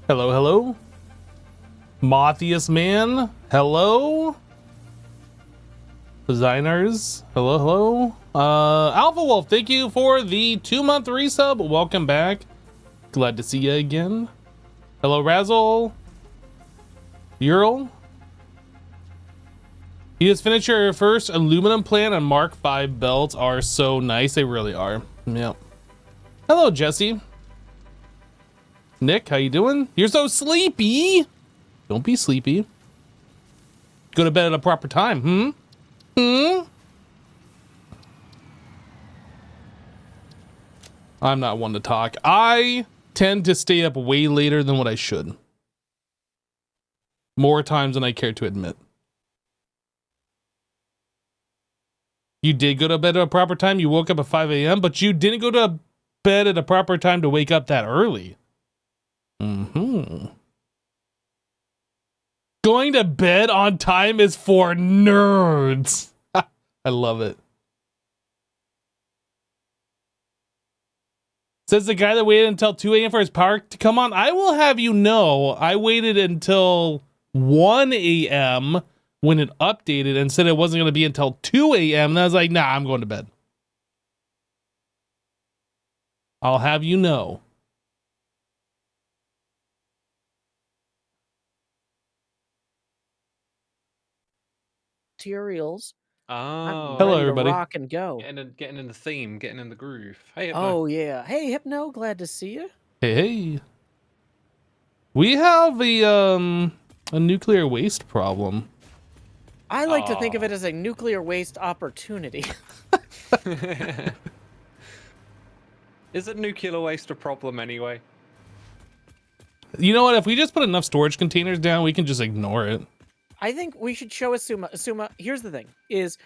Hello, hello. Mothius man, hello. Designers, hello, hello. Alpha Wolf, thank you for the 2-month resub. Welcome back. Glad to see you again. Hello, Razzle. Ural. You just finished your first aluminum plant, and Mark V belts are so nice. They really are. Yep. Hello, Jesse. Nick, how you doing? You're so sleepy. Don't be sleepy. Go to bed at a proper time. I'm not one to talk. I tend to stay up way later than what I should. More times than I care to admit. You did go to bed at a proper time. You woke up at 5 a.m., but you didn't go to bed at a proper time to wake up that early. Going to bed on time is for nerds. I love it. Says the guy that waited until 2 a.m. for his power to come on. I will have you know, I waited until 1 a.m. when it updated and said it wasn't going to be until 2 a.m. And I was like, nah, I'm going to bed. I'll have you know. Materials. Oh, hello everybody. Rock and go. Getting in the theme, getting in the groove. Hey, oh yeah. Hey Hypno, glad to see you. Hey. We have a nuclear waste problem. I like to think of it as a nuclear waste opportunity. Is it nuclear waste a problem anyway? You know what? If we just put enough storage containers down, we can just ignore it. I think we should show Asuma. Asuma, here's the thing, is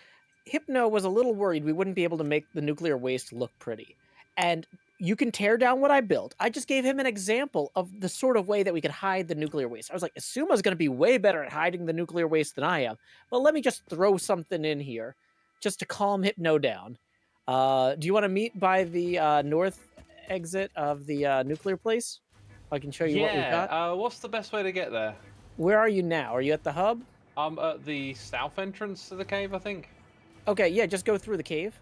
Hypno was a little worried we wouldn't be able to make the nuclear waste look pretty. And you can tear down what I built. I just gave him an example of the sort of way that we could hide the nuclear waste. I was like, Asuma's going to be way better at hiding the nuclear waste than I am. But let me just throw something in here just to calm Hypno down. Do you want to meet by the north exit of the nuclear place? I can show you what we've got. What's the best way to get there? Where are you now? Are you at the hub? I'm at the south entrance to the cave, I think. Okay, yeah, just go through the cave.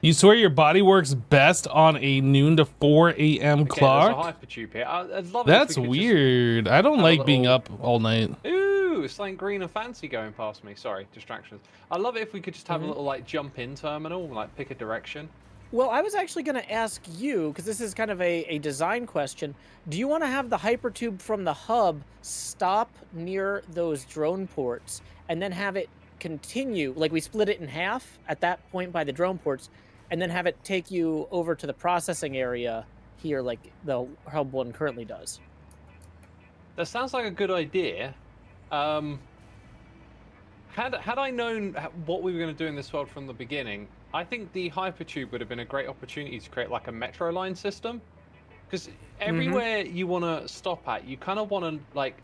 You swear your body works best on a noon to 4 a.m. clock? There's a hypertube here. I'd love it. That's weird. I don't like being up all night. Ooh, it's like green and fancy going past me. Sorry, distractions. I'd love it if we could just have a little like jump in terminal, like pick a direction. Well, I was actually going to ask you, because this is kind of a design question. Do you want to have the hypertube from the hub stop near those drone ports and then have it continue, like we split it in half at that point by the drone ports, and then have it take you over to the processing area here like the hub one currently does? That sounds like a good idea. Had I known what we were going to do in this world from the beginning, I think the hypertube would have been a great opportunity to create like a metro line system. Because everywhere you want to stop at, you kind of want to like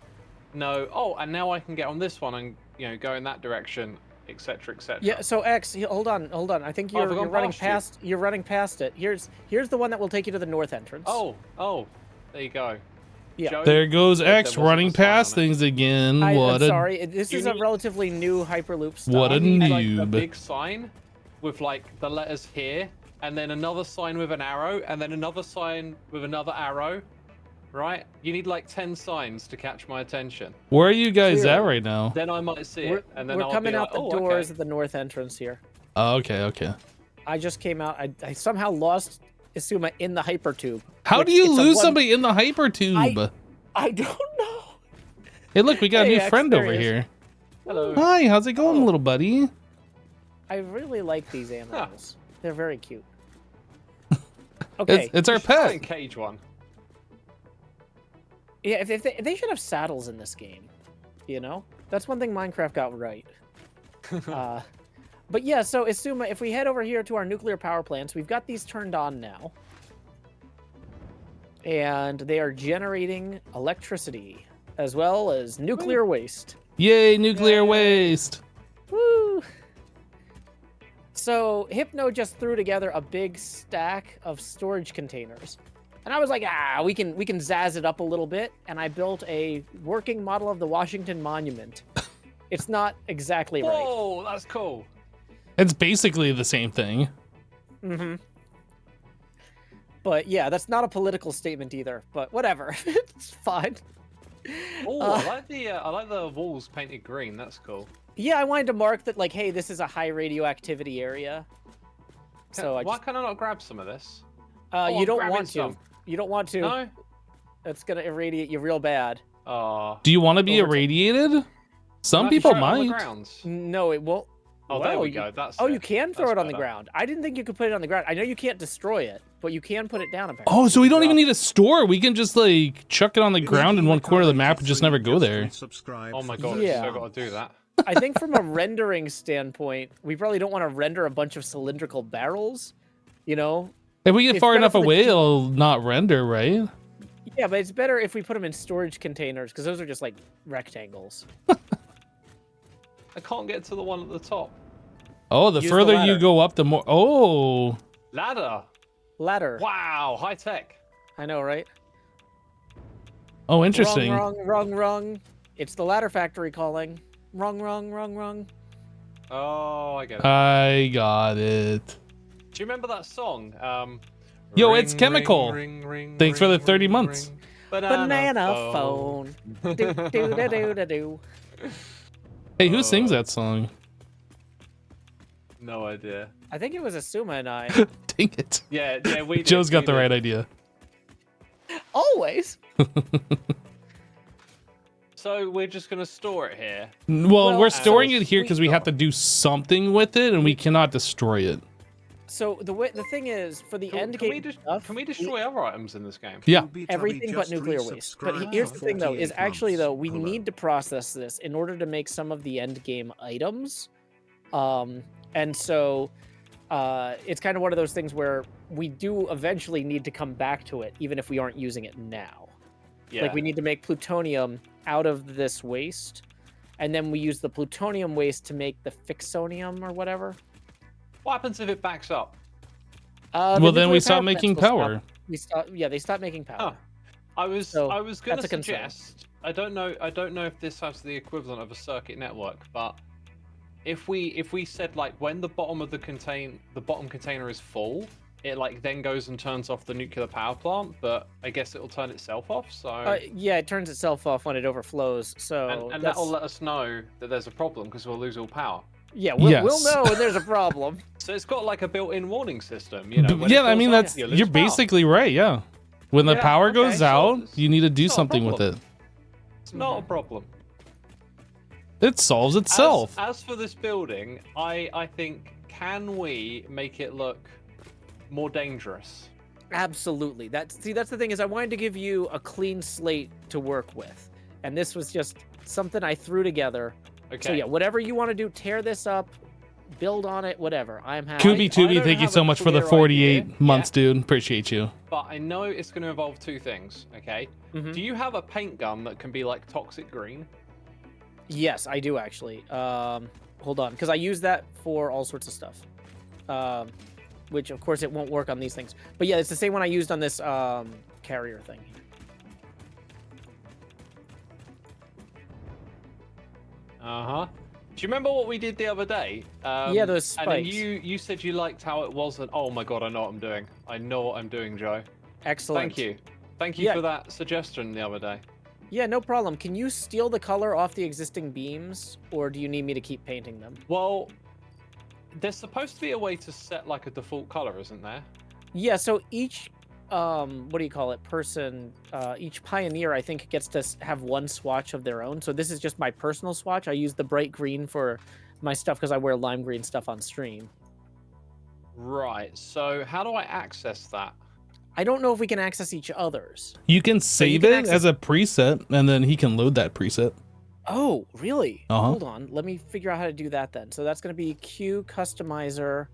know, oh, and now I can get on this one and, you know, go in that direction, etc., etc. Yeah. So X, hold on. I think you're running past. You're running past it. Here's the one that will take you to the north entrance. Oh, there you go. Yeah. Joe, there goes X running past things again. I'm sorry. This is a relatively new Hyperloop style. What a noob. Like a big sign with like the letters here, and then another sign with an arrow, and then another sign with another arrow. Right? You need like 10 signs to catch my attention. Where are you guys at right now? Then I might see it, and then we're coming out the doors at the north entrance here. Oh, okay. I just came out. I somehow lost Asuma in the hypertube. How do you lose somebody in the hypertube? I don't know. Hey, look, we got a new friend over here. Hello. Hi, how's it going, little buddy? I really like these animals. They're very cute. Okay. It's our pet. Cage one. Yeah, if they should have saddles in this game, you know? That's one thing Minecraft got right. But yeah, so Asuma, if we head over here to our nuclear power plants, we've got these turned on now. And they are generating electricity, as well as nuclear waste. Yay, nuclear waste! Woo! So Hypno just threw together a big stack of storage containers. And I was like, we can zazz it up a little bit, and I built a working model of the Washington Monument. It's not exactly right. Whoa, that's cool. It's basically the same thing. Mm-hmm. But yeah, that's not a political statement either. But whatever, it's fine. Oh, I like the walls painted green. That's cool. Yeah, I wanted to mark that, like, hey, this is a high radioactivity area. So Why can't I not grab some of this? you don't grabbing want to. some. You don't want to. No. That's gonna irradiate you real bad. Oh. Do you want to be Over to- irradiated? Some Can I people throw it on the might. ground? No, it won't. Oh, there Whoa, we go. That's Oh, it. you can throw That's it on the better. ground. I didn't think you could put it on the ground. I know you can't destroy it, but you can put it down. Apparently. Oh, so we don't even Drop- need a store. We can just like chuck it on the ground in one corner of the map and just never go there. Oh my god, Yeah. I've still got to do that. I think from a rendering standpoint, we probably don't want to render a bunch of cylindrical barrels. You know? If we get It's far better enough for the away, G- it'll not render, right? Yeah, but it's better if we put them in storage containers because those are just like rectangles. I can't get to the one at the top. Oh, the Use the further you ladder. go up, the more. Oh, Ladder. Ladder. Wow, high tech. I know, right? oh, interesting. Wrong. It's the ladder factory calling. Wrong. Oh, I get it. I got it. Do you remember that song? Yo, it's Chemical. Ring, Thanks for the ring, 30 ring, months. ring. Banana phone. Do. Hey, who sings that song? No idea. I think it was Asuma and I. Dang it. Yeah, we did. Joe's got we the did. right idea. Always. So we're just gonna store it here. Well, we're so storing it here we- because we have to do something with it, and we cannot destroy it. So the thing is, for the end game stuff, Can we destroy other items in this game? Yeah. everything but nuclear waste. But here's the thing, though, is actually though we need to process this in order to make some of the end game items, and so it's kind of one of those things where we do eventually need to come back to it, even if we aren't using it now. Yeah. Like we need to make plutonium out of this waste, and then we use the plutonium waste to make the fixonium or whatever. What happens if it backs up? The Well, then we nuclear stop power making plants will power. Yeah, they stop making power. Oh, I was So, gonna that's a concern. suggest. I don't know if this has the equivalent of a circuit network, but if we said like when the bottom container is full, it like then goes and turns off the nuclear power plant, but I guess it'll turn itself off. So Yeah, it turns itself off when it overflows. So and that's- that'll let us know that there's a problem because we'll lose all power. yeah, we'll Yes. know when there's a problem. So it's got like a built-in warning system, you know. when it Yeah, I fills mean up, that's you lose you're power. basically right. Yeah, when the Yeah, power okay, goes so out, it's- you need to do it's not a something with problem. it. It's not a problem. It solves itself. As for this building, I think, can we make it look more dangerous? Absolutely. That's the thing is I wanted to give you a clean slate to work with, and this was just something I threw together. Okay. So yeah, whatever you want to do, tear this up, build on it, whatever. I'm happy. Kubi I Tubi, don't thank you have so a much for the clear 48 idea months, yet. dude. Appreciate you. But I know it's going to involve two things, okay? Mhm. Do you have a paint gun that can be like toxic green? Yes, I do actually. Hold on, because I use that for all sorts of stuff. Which of course it won't work on these things. But yeah, it's the same one I used on this carrier thing. Uh-huh. Do you remember what we did the other day? Yeah, those And then spikes. you said you liked how it wasn't. Oh my god, I know what I'm doing. I know what I'm doing, Joe. Excellent. Thank you. Thank you Yeah. for that suggestion the other day. Yeah, no problem. Can you steal the color off the existing beams, or do you need me to keep painting them? Well, there's supposed to be a way to set like a default color, isn't there? Yeah, so each what do you call it, person, each pioneer I think gets to have one swatch of their own. So this is just my personal swatch. I use the bright green for my stuff because I wear lime green stuff on stream. Right. So how do I access that? I don't know if we can access each other's. You can save can it access- as a preset, and then he can load that preset. Oh, really? Uh-huh. Hold on. Let me figure out how to do that then. So that's going to be Q customizer,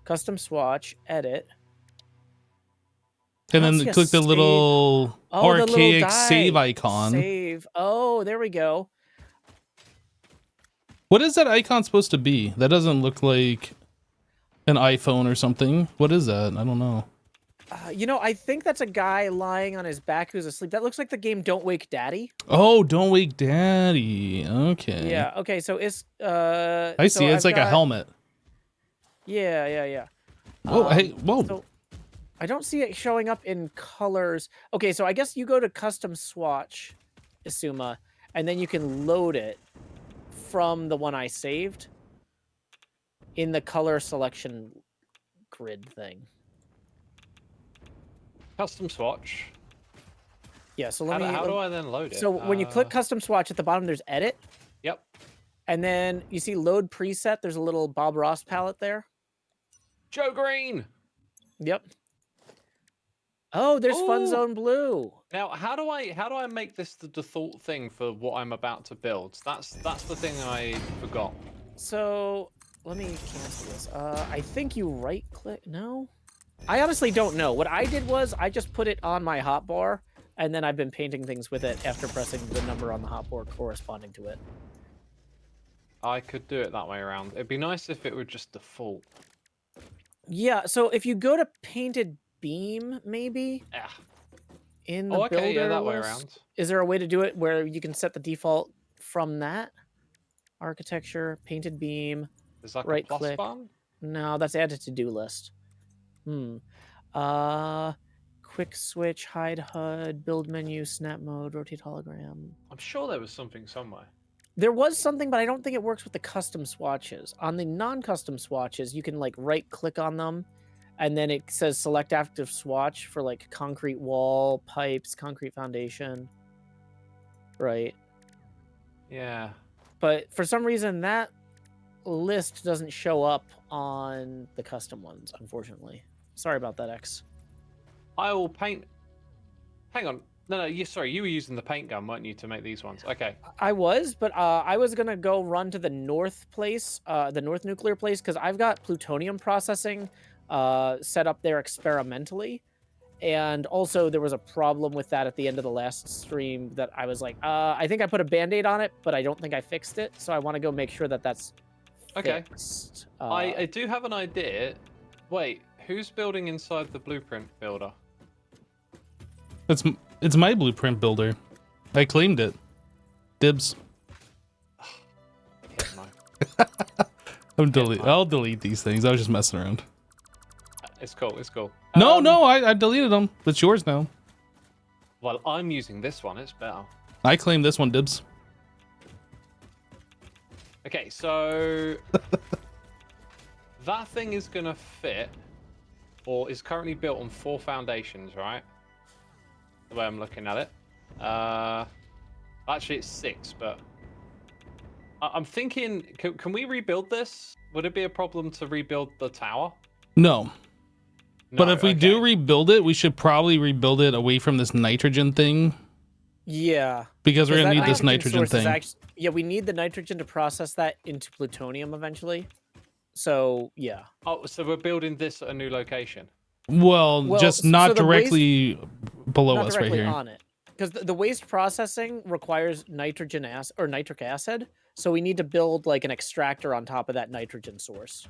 custom swatch, edit. And I don't then see a click the save. little Oh, the little archaic die. save icon. Save. Oh, there we go. What is that icon supposed to be? That doesn't look like an iPhone or something. What is that? I don't know. You know, I think that's a guy lying on his back who's asleep. That looks like the game Don't Wake Daddy. Oh, don't wake daddy. Okay. Yeah. Okay. So it's I see. It's I've like a got- helmet. Yeah. Whoa, hey, whoa. So I don't see it showing up in colors. Okay, so I guess you go to custom swatch, Isuma, and then you can load it from the one I saved in the color selection grid thing. Custom swatch. Yeah, so How do I then load it? So when you click custom swatch at the bottom, there's edit. Yep. And then you see load preset. There's a little Bob Ross palette there. Joe Green. Yep. Oh, there's Fun Ooh. Zone Blue. Now, how do I make this the default thing for what I'm about to build? That's the thing I forgot. So let me cancel this. I think you right click. No, I honestly don't know. What I did was I just put it on my hotbar, and then I've been painting things with it after pressing the number on the hotbar corresponding to it. I could do it that way around. It'd be nice if it were just default. Yeah. So if you go to painted beam, maybe Yeah. in the Oh, okay, yeah, builder that way list, around. is there a way to do it where you can set the default from that? Architecture, painted beam. There's like Right a plus click. button. No, that's add to to-do list. Quick switch, hide HUD, build menu, snap mode, rotate hologram. I'm sure there was something somewhere. There was something, but I don't think it works with the custom swatches. On the non-custom swatches, you can like right click on them, and then it says select active swatch for like concrete wall, pipes, concrete foundation. Right. Yeah. But for some reason, that list doesn't show up on the custom ones, unfortunately. Sorry about that, X. I will paint. Hang on. No, sorry, you were using the paint gun, weren't you, to make these ones? Okay. I was, but I was gonna go run to the north place, the north nuclear place, because I've got plutonium processing set up there experimentally, and also there was a problem with that at the end of the last stream that I was like, I think I put a band-aid on it, but I don't think I fixed it, so I want to go make sure that that's Okay. fixed. I do have an idea. Wait, who's building inside the blueprint builder? It's my blueprint builder. I claimed it. Dibs. Yeah, no. I'll delete these things. I was just messing around. It's cool. It's cool. No, I deleted them. It's yours now. Well, I'm using this one. It's better. I claim this one, Dibs. Okay, so that thing is gonna fit, or is currently built on 4 foundations, right? The way I'm looking at it. Actually, it's 6, but I'm thinking, can we rebuild this? Would it be a problem to rebuild the tower? No. But No, if we do rebuild it, we should probably rebuild it away from this nitrogen thing. Yeah. Because we're going to that need this nitrogen source is thing. yeah, we need the nitrogen to process that into plutonium eventually. So, yeah. Oh, so we're building this at a new location. Well, just so not the directly below not us right directly here. on it. Because the waste processing requires nitric acid. So we need to build like an extractor on top of that nitrogen source.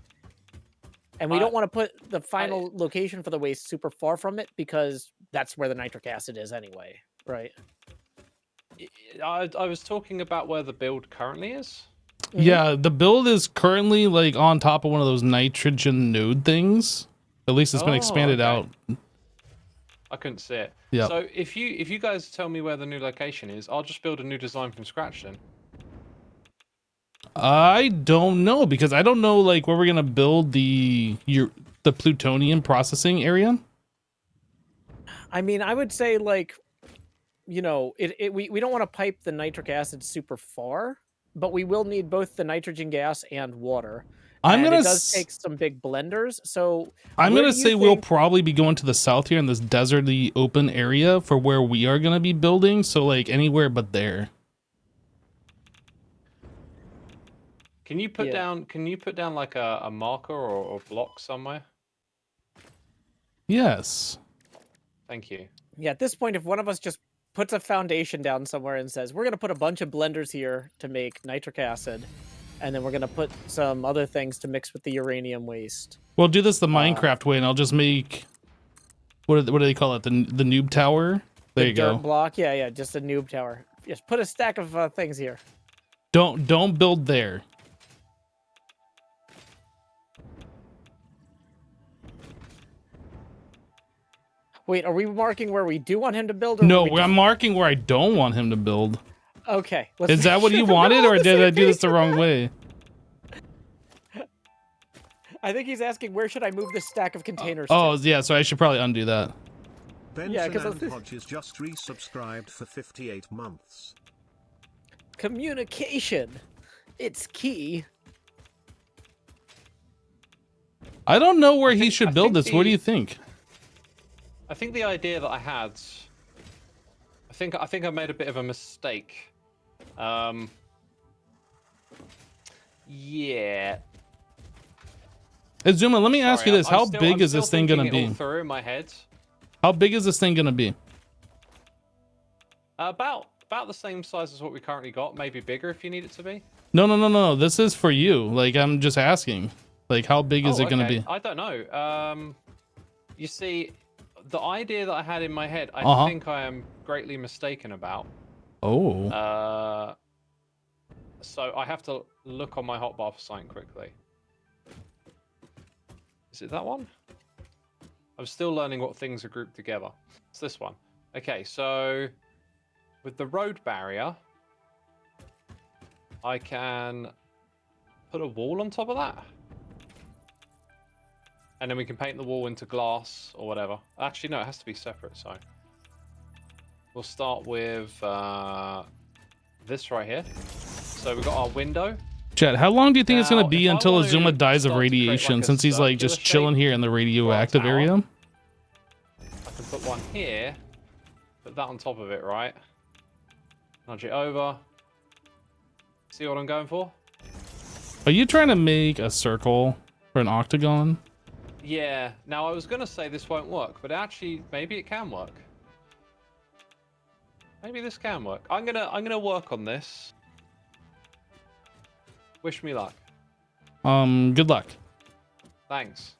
And we don't want to put the final location for the waste super far from it because that's where the nitric acid is anyway, right? I was talking about where the build currently is. Yeah, the build is currently like on top of one of those nitrogen node things. At least it's been expanded out. I couldn't see it. Yeah. So if you guys tell me where the new location is, I'll just build a new design from scratch then. I don't know because I don't know like where we're gonna build the plutonium processing area. I mean, I would say like, you know, we don't want to pipe the nitric acid super far, but we will need both the nitrogen gas and water. It does take some big blenders, so I'm gonna say we'll probably be going to the south here in this deserty open area for where we are gonna be building. So like anywhere but there. Can you put down? Can you put down like a marker or block somewhere? Yes. Thank you. Yeah, at this point, if one of us just puts a foundation down somewhere and says, we're going to put a bunch of blenders here to make nitric acid, and then we're going to put some other things to mix with the uranium waste. We'll do this the Minecraft way, and I'll just make what do they call it? The noob tower. There The you dirt go. block. Yeah, just a noob tower. Just put a stack of things here. Don't build there. Wait, are we marking where we do want him to build? Or No, where we I'm don't? marking where I don't want him to build. Okay. let's Is that make what sure you we're all wanted, on or the did same I do this page the with wrong that. way? I think he's asking where should I move this stack of containers Oh, to? yeah, so I should probably undo that. Yeah, Benson 'cause and Hodges just resubscribed for 58 months. Communication. It's key. I don't know where he think- should I build think this. What do the- you think? I think the idea that I had, I think I made a bit of a mistake. Yeah. Azuma, let me ask you Sorry, this. I'm How still- big I'm is still this thing gonna thinking it be? all through in my head. How big is this thing gonna be? About the same size as what we currently got, maybe bigger if you need it to be. No. This is for you. Like, I'm just asking. Like, how big is Oh, it gonna okay. be? I don't know. You see, the idea that I had in my head, I Uh-huh. think I am greatly mistaken about. Oh. So I have to look on my hotbar for something quickly. Is it that one? I'm still learning what things are grouped together. It's this one. Okay, so with the road barrier, I can put a wall on top of that. And then we can paint the wall into glass or whatever. Actually, no, it has to be separate, so. We'll start with this right here. So we've got our window. Chad, how long do you think it's Now, gonna be if I until want to Azuma dies of start to create, radiation, like, a since he's like just circular chilling shape here in the radioactive tower. area? I can put one here. Put that on top of it, right? Nudge it over. See what I'm going for? Are you trying to make a circle for an octagon? Yeah. Now I was gonna say this won't work, but actually maybe it can work. Maybe this can work. I'm gonna work on this. Wish me luck. Good luck. Thanks.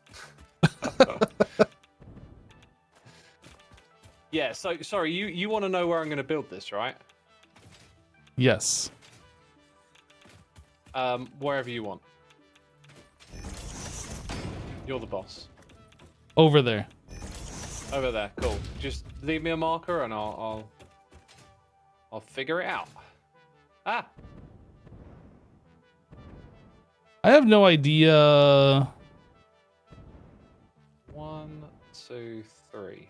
Yeah, so sorry, you want to know where I'm gonna build this, right? Yes. Wherever you want. You're the boss. Over there. Over there, cool. Just leave me a marker and I'll figure it out. Ah, I have no idea. 1, 2, 3.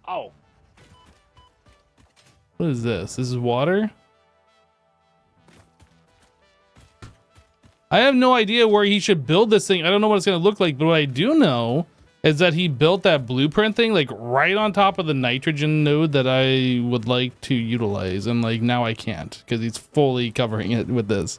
Oh, What is this? This is water? I have no idea where he should build this thing. I don't know what it's going to look like, but what I do know is that he built that blueprint thing like right on top of the nitrogen node that I would like to utilize, and like now I can't because he's fully covering it with this.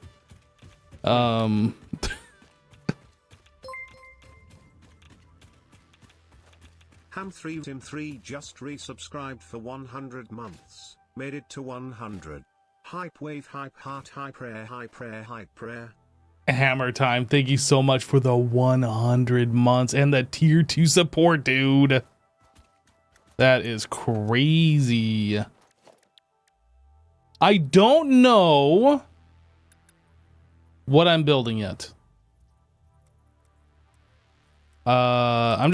Ham3Tim3 just resubscribed for 100 months. Made it to 100. Hype wave, hype heart, hype prayer, hype prayer, hype prayer. Hammer time. Thank you so much for the 100 months and the tier 2 support, dude. That is crazy. I don't know what I'm building yet. I'm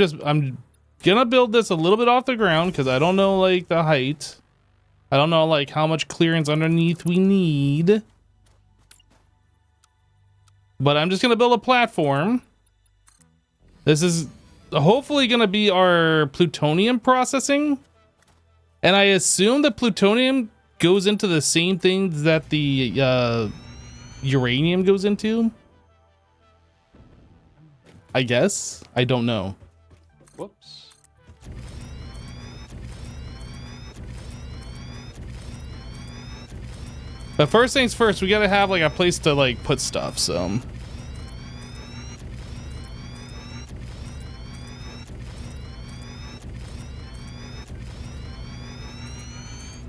gonna build this a little bit off the ground because I don't know like the height. I don't know like how much clearance underneath we need. But I'm just gonna build a platform. This is hopefully gonna be our plutonium processing. And I assume the plutonium goes into the same things that the uranium goes into. I guess. I don't know. whoops. But first things first, we gotta have like a place to like put stuff, so.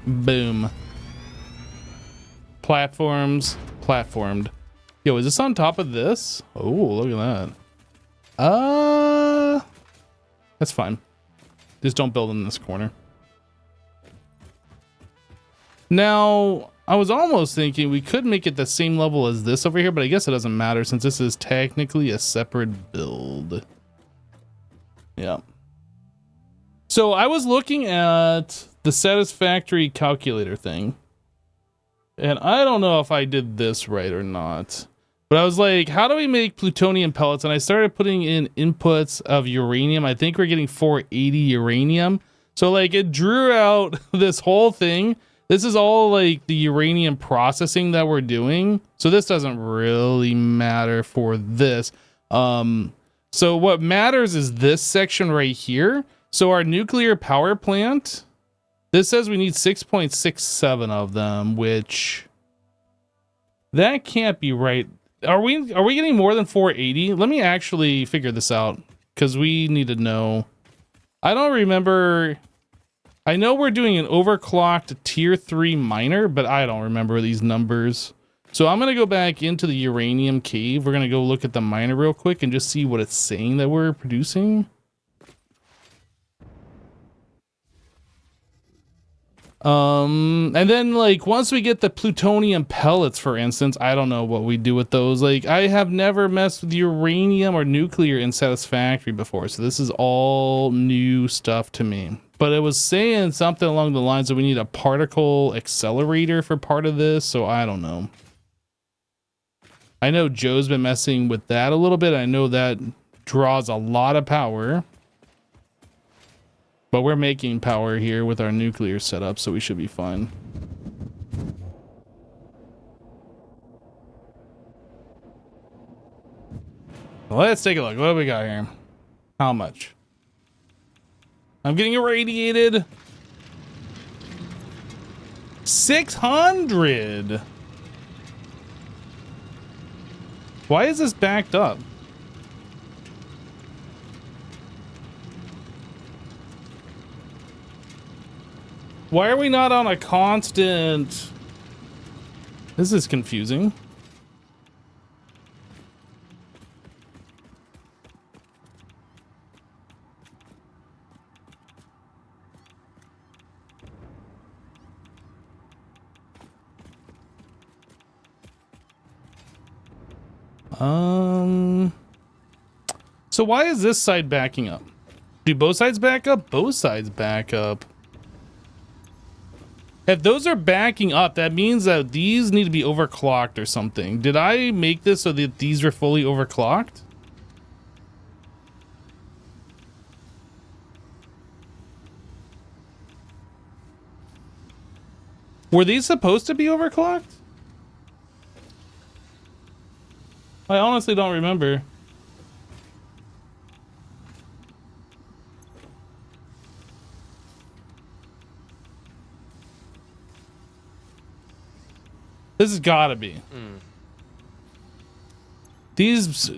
Boom. Platforms, platformed. Yo, is this on top of this? Oh, look at that. That's fine. Just don't build in this corner. Now, I was almost thinking we could make it the same level as this over here, but I guess it doesn't matter since this is technically a separate build. Yeah. So I was looking at the Satisfactory calculator thing, and I don't know if I did this right or not, but I was like, how do we make plutonium pellets? And I started putting in inputs of uranium. I think we're getting 480 uranium. So like it drew out this whole thing. This is all like the uranium processing that we're doing. So this doesn't really matter for this. So what matters is this section right here. So our nuclear power plant, this says we need 6.67 of them, which that can't be right. Are we getting more than 480? Let me actually figure this out because we need to know. I don't remember. I know we're doing an overclocked tier 3 miner, but I don't remember these numbers. So I'm going to go back into the uranium cave. We're going to go look at the miner real quick and just see what it's saying that we're producing. And then like once we get the plutonium pellets, for instance, I don't know what we do with those. Like I have never messed with uranium or nuclear in Satisfactory before. So this is all new stuff to me. But it was saying something along the lines that we need a particle accelerator for part of this. So I don't know. I know Joe's been messing with that a little bit. I know that draws a lot of power. But we're making power here with our nuclear setup, so we should be fine. Let's take a look. What do we got here? How much? I'm getting irradiated. 600. Why is this backed up? Why are we not on a constant? This is confusing. So why is this side backing up? Do both sides back up? Both sides back up. If those are backing up, that means that these need to be overclocked or something. Did I make this so that these are fully overclocked? Were these supposed to be overclocked? I honestly don't remember. This has got to be. These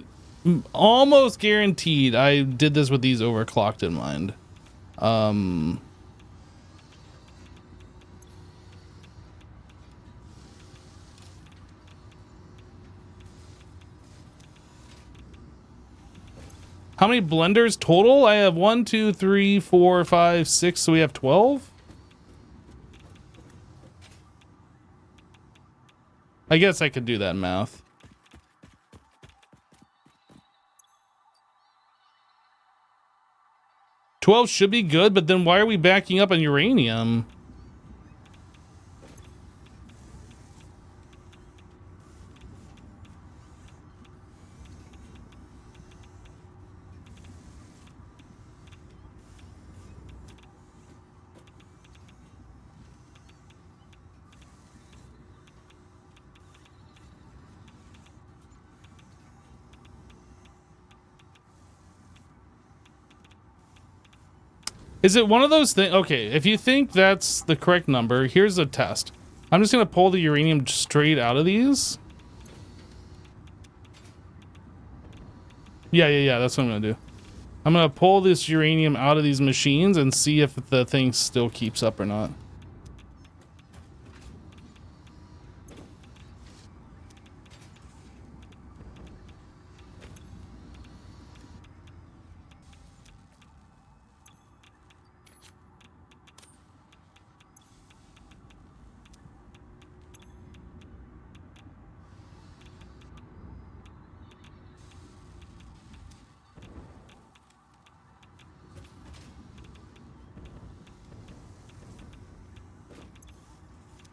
almost guaranteed. I did this with these overclocked in mind. How many blenders total? I have 1, 2, 3, 4, 5, 6. So we have 12. I guess I could do that math. 12 should be good, but then why are we backing up on uranium? Is it one of those things? Okay, if you think that's the correct number, here's a test. I'm just going to pull the uranium straight out of these. Yeah, that's what I'm going to do. I'm going to pull this uranium out of these machines and see if the thing still keeps up or not.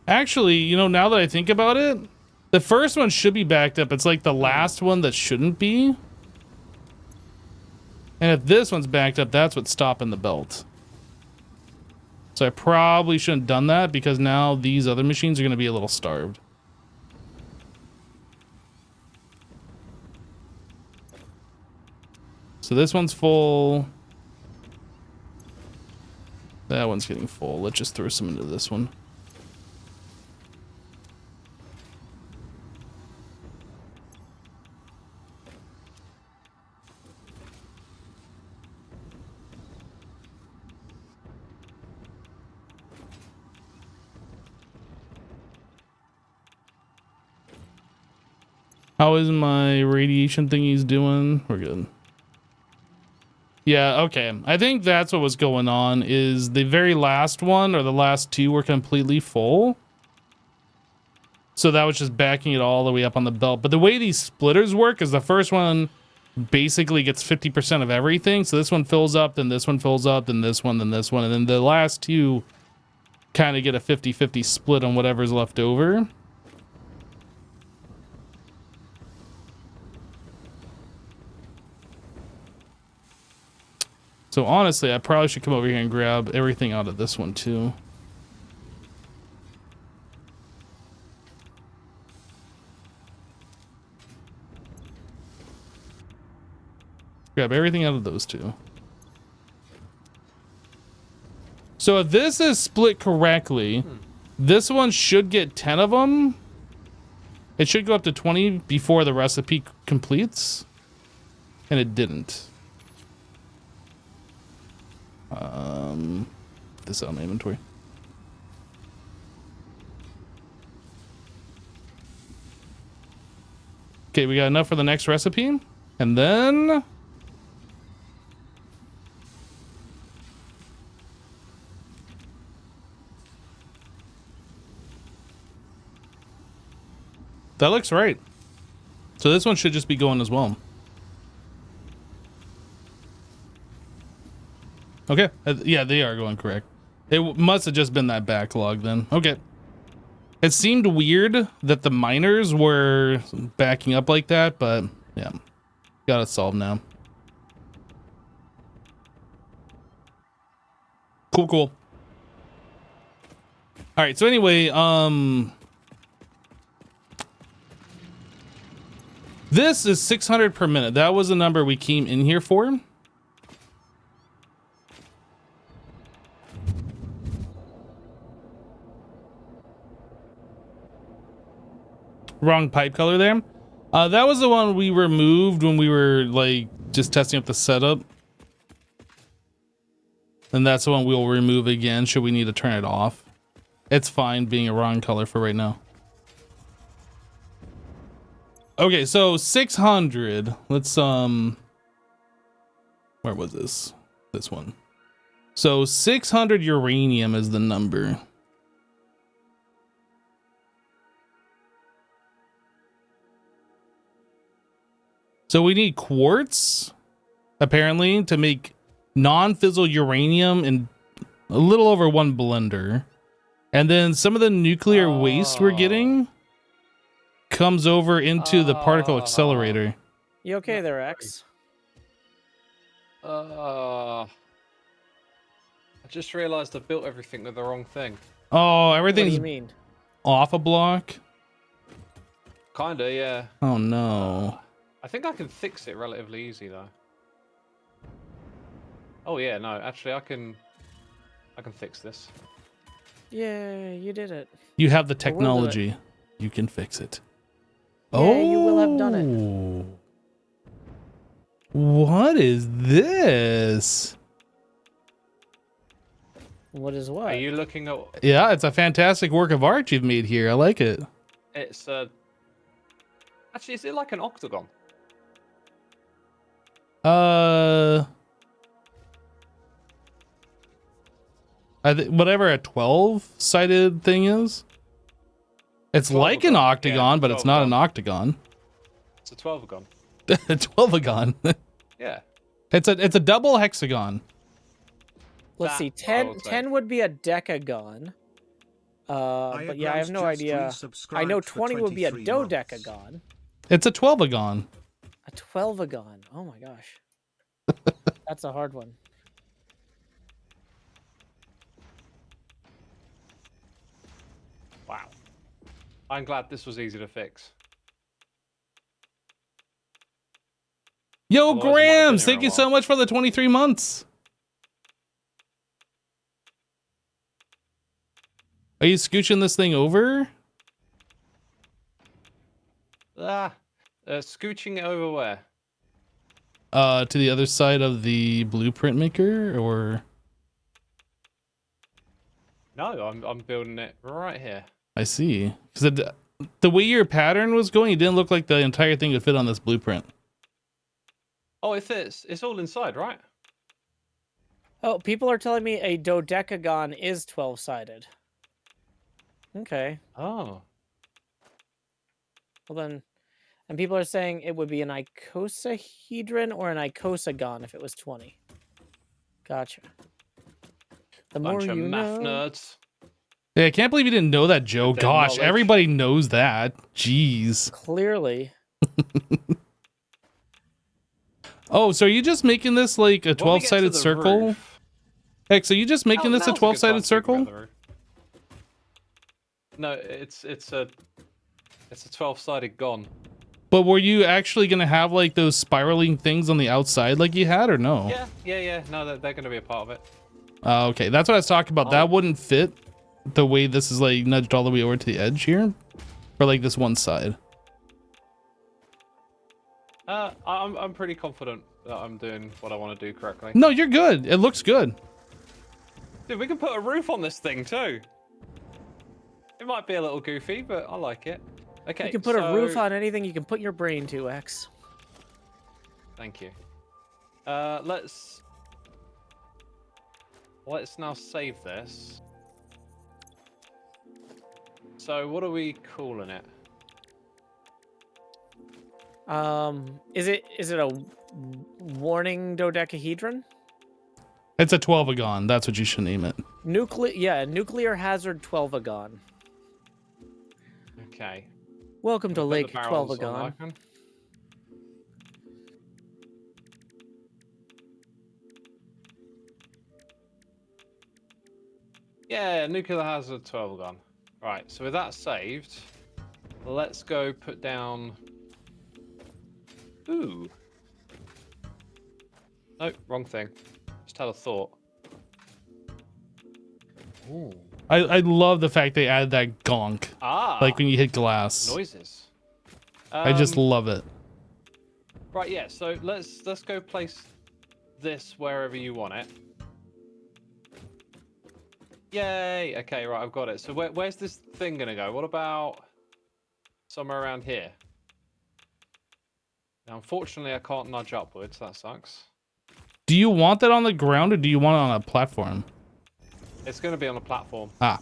Actually, you know, now that I think about it, the first one should be backed up. It's like the last one that shouldn't be. And if this one's backed up, that's what's stopping the belt. So I probably shouldn't have done that because now these other machines are going to be a little starved. So this one's full. That one's getting full. Let's just throw some into this one. How is my radiation thingies doing? We're good. Yeah, okay. I think that's what was going on is the very last one or the last two were completely full. So that was just backing it all the way up on the belt. But the way these splitters work is the first one basically gets 50% of everything. So this one fills up, then this one fills up, then this one, then this one. And then the last two kind of get a 50-50 split on whatever's left over. So honestly, I probably should come over here and grab everything out of this one too. Grab everything out of those two. So if this is split correctly, this one should get 10 of them. It should go up to 20 before the recipe completes. And it didn't. This out of my inventory. Okay, we got enough for the next recipe. And then that looks right. So this one should just be going as well. Okay, yeah, they are going correct. It must have just been that backlog then. Okay. It seemed weird that the miners were backing up like that, but yeah, got it solved now. Cool, cool. All right, so anyway, this is 600 per minute. That was the number we came in here for. Wrong pipe color there. That was the one we removed when we were like just testing up the setup. And that's the one we'll remove again should we need to turn it off. It's fine being a wrong color for right now. Okay, so 600. Let's where was this? This one. So 600 uranium is the number. So we need quartz, apparently, to make non-fissile uranium in a little over one blender. And then some of the nuclear waste we're getting comes over into the particle accelerator. You okay there, X? I just realized I built everything with the wrong thing. Oh, What do everything's you mean? off a block? Kinda, yeah. Oh, no. I think I can fix it relatively easy though. Oh yeah, no, actually I can fix this. Yay, you did it. You have the I will do it. technology. You can fix it. Yeah, you will have done it. Oh. What is this? What is what? Are you looking at? Yeah, it's a fantastic work of art you've made here. I like it. It's actually, is it like an octagon? Whatever a 12-sided thing is. It's like an octagon, but it's not an octagon. It's a 12-agon. A 12-agon. Yeah. It's a double hexagon. Let's see. 10 would be a decagon. But yeah, I have no idea. I know 20 would be a dodecagon. It's a 12-agon. A 12-agon. Oh my gosh. That's a hard one. Wow. I'm glad this was easy to fix. Yo, Otherwise, I might have been Grams, here thank a you so while. much for the 23 months. Are you scooching this thing over? Scooching it over where? To the other side of the blueprint maker, or? No, I'm building it right here. I see. Because the way your pattern was going, it didn't look like the entire thing would fit on this blueprint. Oh, it fits. It's all inside, right? Oh, people are telling me a dodecagon is 12-sided. Okay. Oh. Well then, and people are saying it would be an icosahedron or an icosagon if it was 20. Gotcha. The more Bunch of you math know. nerds. Yeah, I can't believe you didn't know that, Joe. With their Gosh, knowledge. everybody knows that. Jeez. Clearly. Oh, so are you just making this like a When we get to 12-sided the circle? roof- Heck, so you just making this a Now's good time 12-sided to speak about circle? the roof. No, it's a 12-sided gon. But were you actually gonna have like those spiraling things on the outside like you had, or no? Yeah. No, they're going to be a part of it. Okay, that's what I was talking about. Oh. That wouldn't fit the way this is like nudged all the way over to the edge here, for like this one side. I'm pretty confident that I'm doing what I want to do correctly. No, you're good. It looks good. Dude, we can put a roof on this thing too. It might be a little goofy, but I like it. Okay, You can put a roof so- on anything you can put your brain to, X. Thank you. Let's now save this. So what are we calling it? Is it a warning dodecahedron? It's a 12-agon. That's what you should name it. Nuclear hazard 12-agon. Okay. Welcome to Put the Lake barrels on 12-agon. icon. Yeah, nuclear hazard 12 gun. Right, so with that saved, let's go put down. Ooh. Nope, wrong thing. Just had a thought. Ooh. I love the fact they added that gonk, Ah. like when you hit glass. Noises. I just love it. Right, yeah. So let's go place this wherever you want it. Yay! Okay, right, I've got it. So where's this thing gonna go? What about somewhere around here? Now, unfortunately, I can't nudge upwards. That sucks. Do you want that on the ground or do you want it on a platform? It's gonna be on a platform. Ah,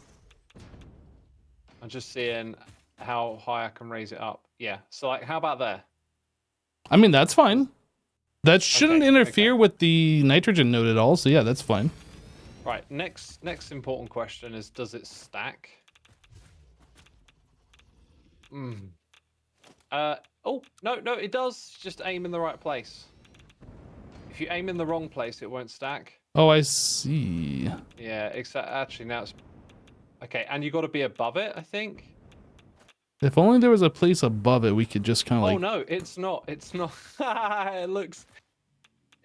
I'm just seeing how high I can raise it up. Yeah. So like, how about there? I mean, that's fine. That shouldn't Okay, interfere with the nitrogen node at all. So yeah, that's fine. Right. Next important question is, does it stack? Oh no, it does. Just aim in the right place. If you aim in the wrong place, it won't stack. Oh, I see. Yeah, except actually now it's okay, and you got to be above it, I think. If only there was a place above it, we could just kind of like. Oh no, it's not. It's not.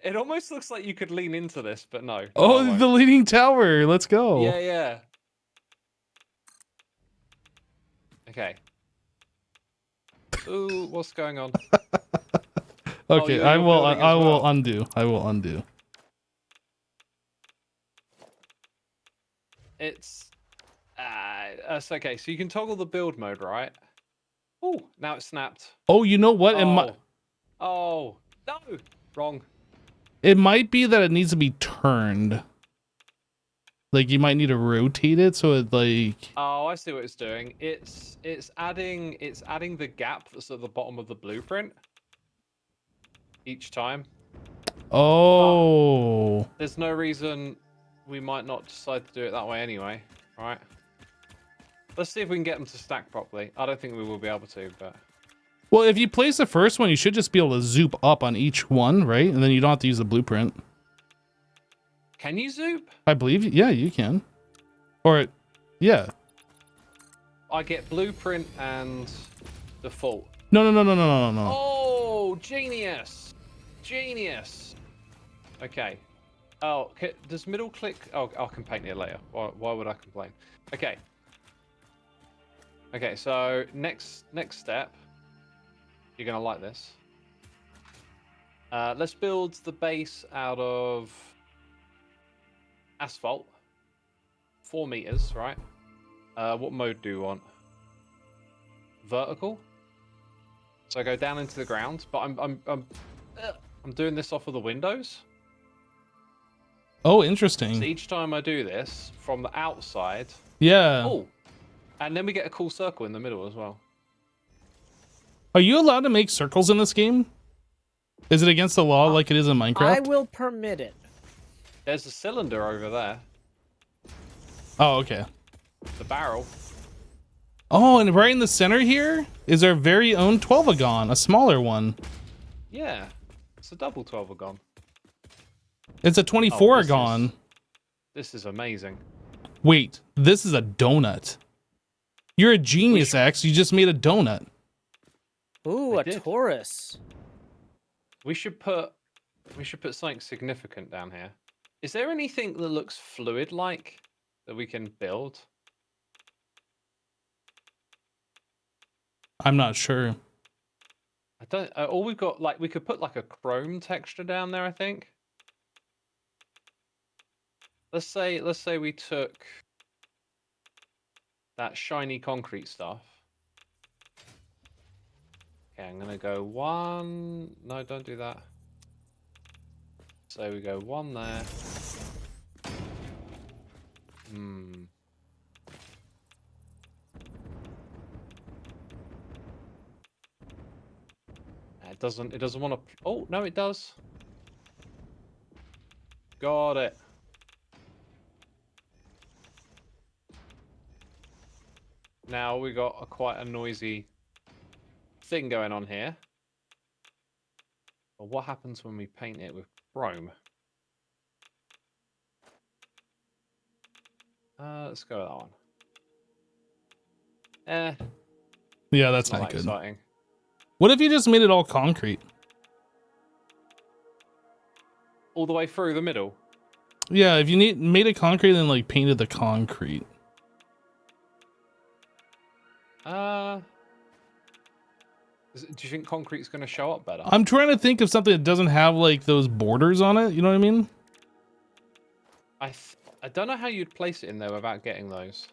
It almost looks like you could lean into this, but no. Oh, I won't. the leaning tower. Let's go. Yeah. Okay. Ooh, what's going on? Okay, you're I will. building as I will well. undo. I will undo. It's okay. So you can toggle the build mode, right? Oh, now it's snapped. Oh, you know what? It might. Oh no, wrong. It might be that it needs to be turned. Like you might need to rotate it so it like. Oh, I see what it's doing. It's adding the gap that's at the bottom of the blueprint each time. Oh. There's no reason we might not decide to do it that way anyway, right? Let's see if we can get them to stack properly. I don't think we will be able to, but... Well, if you place the first one, you should just be able to zoop up on each one, right? And then you don't have to use the blueprint. Can you zoop? I believe, yeah, you can. Or, yeah. I get blueprint and default. No. Oh, genius! Genius! Okay. Oh, does middle click... Oh, I can paint it later. Why would I complain? Okay. Okay, so next step. You're going to like this. Let's build the base out of asphalt. 4 meters, right? What mode do you want? Vertical. So I go down into the ground, but I'm doing this off of the windows. Oh, interesting. So each time I do this from the outside. Yeah. Oh, and then we get a cool circle in the middle as well. Are you allowed to make circles in this game? Is it against the law like it is in Minecraft? I will permit it. There's a cylinder over there. Oh, okay. The barrel. Oh, and right in the center here is our very own 12-agon, a smaller one. Yeah, it's a double 12-agon. It's a 24-agon. This is amazing. Wait, this is a donut. You're a genius, X. You just made a donut. Ooh, I a did. Taurus. We should put something significant down here. Is there anything that looks fluid-like that we can build? I'm not sure. I don't. All we've got, like, we could put like a chrome texture down there. I think. Let's say we took that shiny concrete stuff. Okay, I'm gonna go 1. No, don't do that. So we go 1 there. It doesn't want to. Oh no, it does. Got it. Now we got quite a noisy thing going on here. But what happens when we paint it with chrome? Let's go with that one. Yeah, that's not that good. exciting. What if you just made it all concrete? All the way through the middle. Yeah, if you made it concrete and like painted the concrete. Do you think concrete's going to show up better? I'm trying to think of something that doesn't have like those borders on it. You know what I mean? I don't know how you'd place it in there without getting those.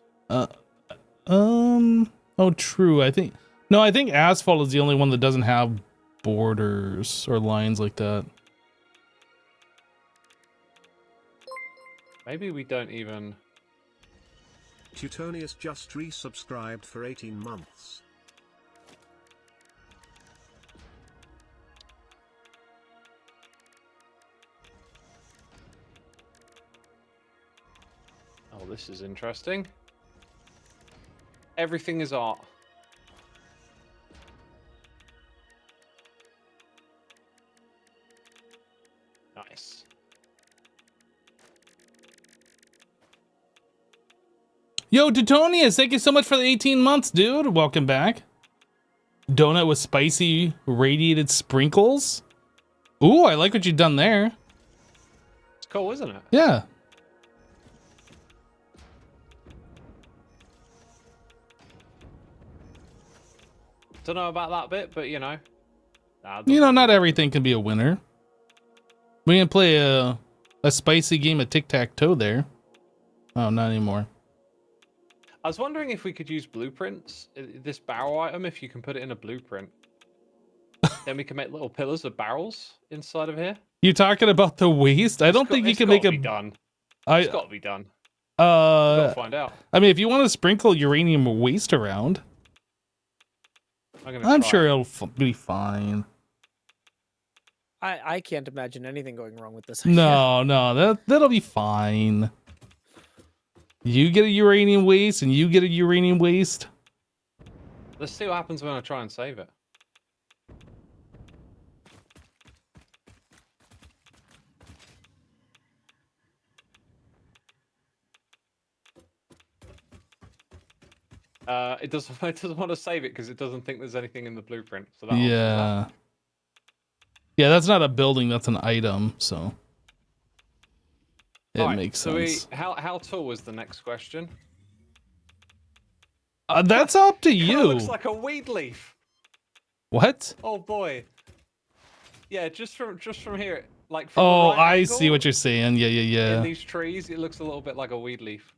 Oh, true. I think asphalt is the only one that doesn't have borders or lines like that. Maybe we don't even. Teutonius just resubscribed for 18 months. Oh, this is interesting. Everything is art. Nice. Yo, Teutonius, thank you so much for the 18 months, dude. Welcome back. Donut with spicy radiated sprinkles. Ooh, I like what you've done there. It's cool, isn't it? Yeah. Don't know about that bit, but you know. You know, not everything can be a winner. We can play a spicy game of tic-tac-toe there. Oh, not anymore. I was wondering if we could use blueprints. This barrel item, if you can put it in a blueprint. Then we can make little pillars of barrels inside of here. You talking about the waste? I don't think you can make a. Done. It's got to be done. We've Uh, got to find out. I mean, if you want to sprinkle uranium waste around, I'm sure it'll be fine. I can't imagine anything going wrong with this. No, that'll be fine. You get a uranium waste, and you get a uranium waste. Let's see what happens when I try and save it. It doesn't. It doesn't want to save it because it doesn't think there's anything in the blueprint. So that answers Yeah. that. Yeah, that's not a building. That's an item. So it Alright, makes so sense. how tall is the next question? That's up to Kinda you. looks like a weed leaf. What? Oh boy. Yeah, just from here, like from Oh, the right I angle, see what you're saying. Yeah, in yeah. these trees, it looks a little bit like a weed leaf.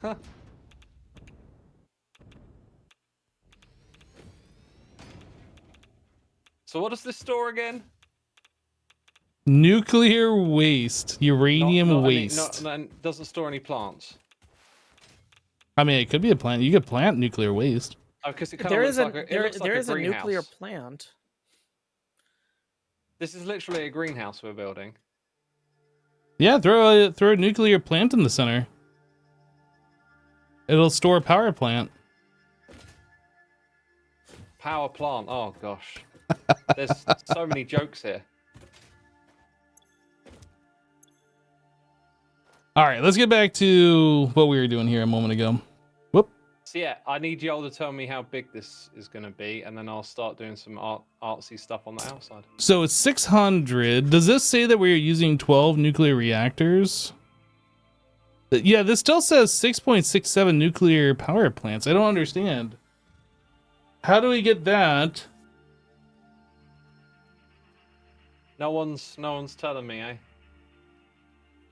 Huh. So what does this store again? Nuclear waste, uranium Not waste. doesn't store any plants. I mean, it could be a plant. You could plant nuclear waste. Oh, because it kind There of is looks a like there, it looks like there a is a nuclear greenhouse. plant. This is literally a greenhouse we're building. Yeah, throw a nuclear plant in the center. It'll store a power plant. Power plant. Oh gosh. There's so many jokes here. All right, let's get back to what we were doing here a moment ago. Whoop. So yeah, I need y'all to tell me how big this is going to be, and then I'll start doing some artsy stuff on the outside. So it's 600. Does this say that we're using 12 nuclear reactors? Yeah, this still says 6.67 nuclear power plants. I don't understand. How do we get that? No one's telling me, eh?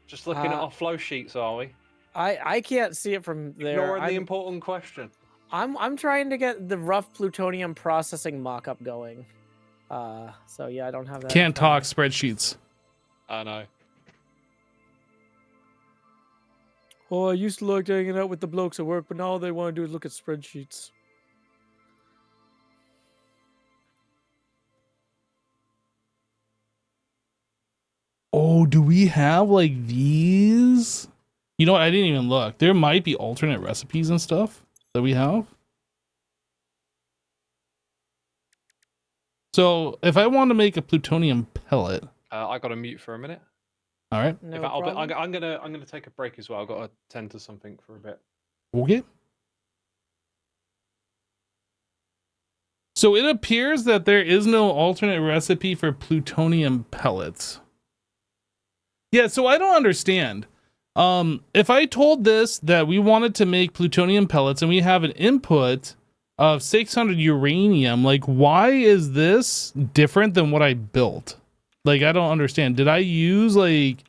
Just looking at our flow sheets, are we? I can't see it from there. Ignoring the important question. I'm trying to get the rough plutonium processing mock-up going. So yeah, I don't have that. Can't talk spreadsheets. I know. Oh, I used to like hanging out with the blokes at work, but now all they want to do is look at spreadsheets. Oh, do we have like these? You know what? I didn't even look. There might be alternate recipes and stuff that we have. So if I want to make a plutonium pellet, I got to mute for a minute. all right, No I'm gonna take a break as well. I've got to tend to something for a bit. okay. So it appears that there is no alternate recipe for plutonium pellets. Yeah, so I don't understand. If I told this that we wanted to make plutonium pellets and we have an input of 600 uranium, like why is this different than what I built? Like I don't understand. Did I use like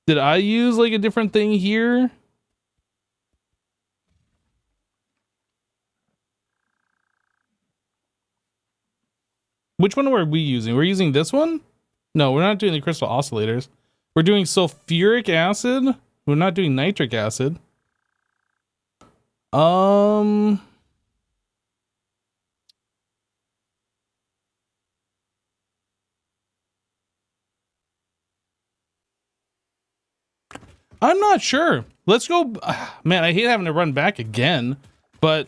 a different thing here? Which one were we using? We're using this one? No, we're not doing the crystal oscillators. We're doing sulfuric acid. We're not doing nitric acid. I'm not sure. Let's go. Man, I hate having to run back again, but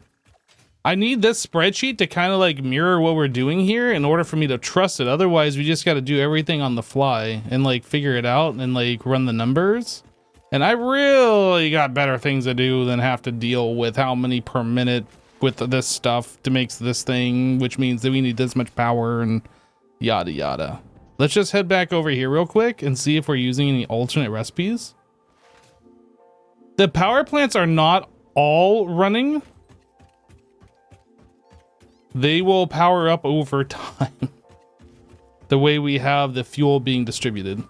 I need this spreadsheet to kind of like mirror what we're doing here in order for me to trust it. Otherwise, we just got to do everything on the fly and like figure it out and like run the numbers. And I really got better things to do than have to deal with how many per minute with this stuff to make this thing, which means that we need this much power and yada yada. Let's just head back over here real quick and see if we're using any alternate recipes. The power plants are not all running. They will power up over time. The way we have the fuel being distributed.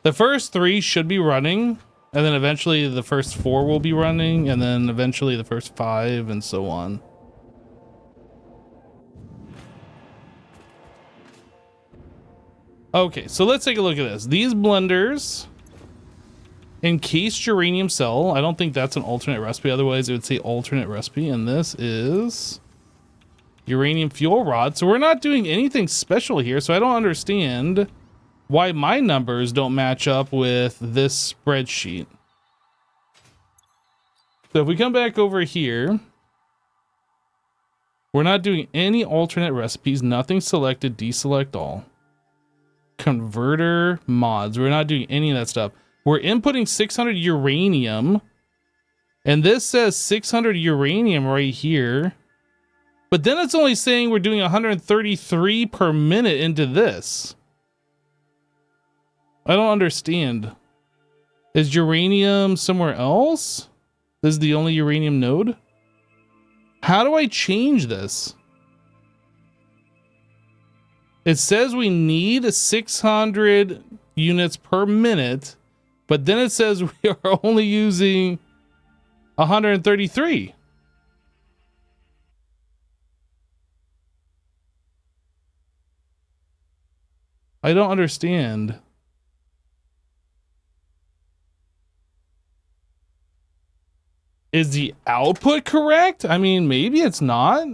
The first 3 should be running, and then eventually the first 4 will be running, and then eventually the first 5, and so on. Okay, so let's take a look at this. These blenders, encased uranium cell. I don't think that's an alternate recipe, otherwise it would say alternate recipe, and this is uranium fuel rod. So we're not doing anything special here. So I don't understand why my numbers don't match up with this spreadsheet. So if we come back over here, we're not doing any alternate recipes, nothing selected, deselect all. Converter mods, we're not doing any of that stuff. We're inputting 600 uranium, and this says 600 uranium right here. But then it's only saying we're doing 133 per minute into this. I don't understand. Is uranium somewhere else? This is the only uranium node? How do I change this? It says we need 600 units per minute, but then it says we are only using 133. I don't understand. Is the output correct? I mean, maybe it's not.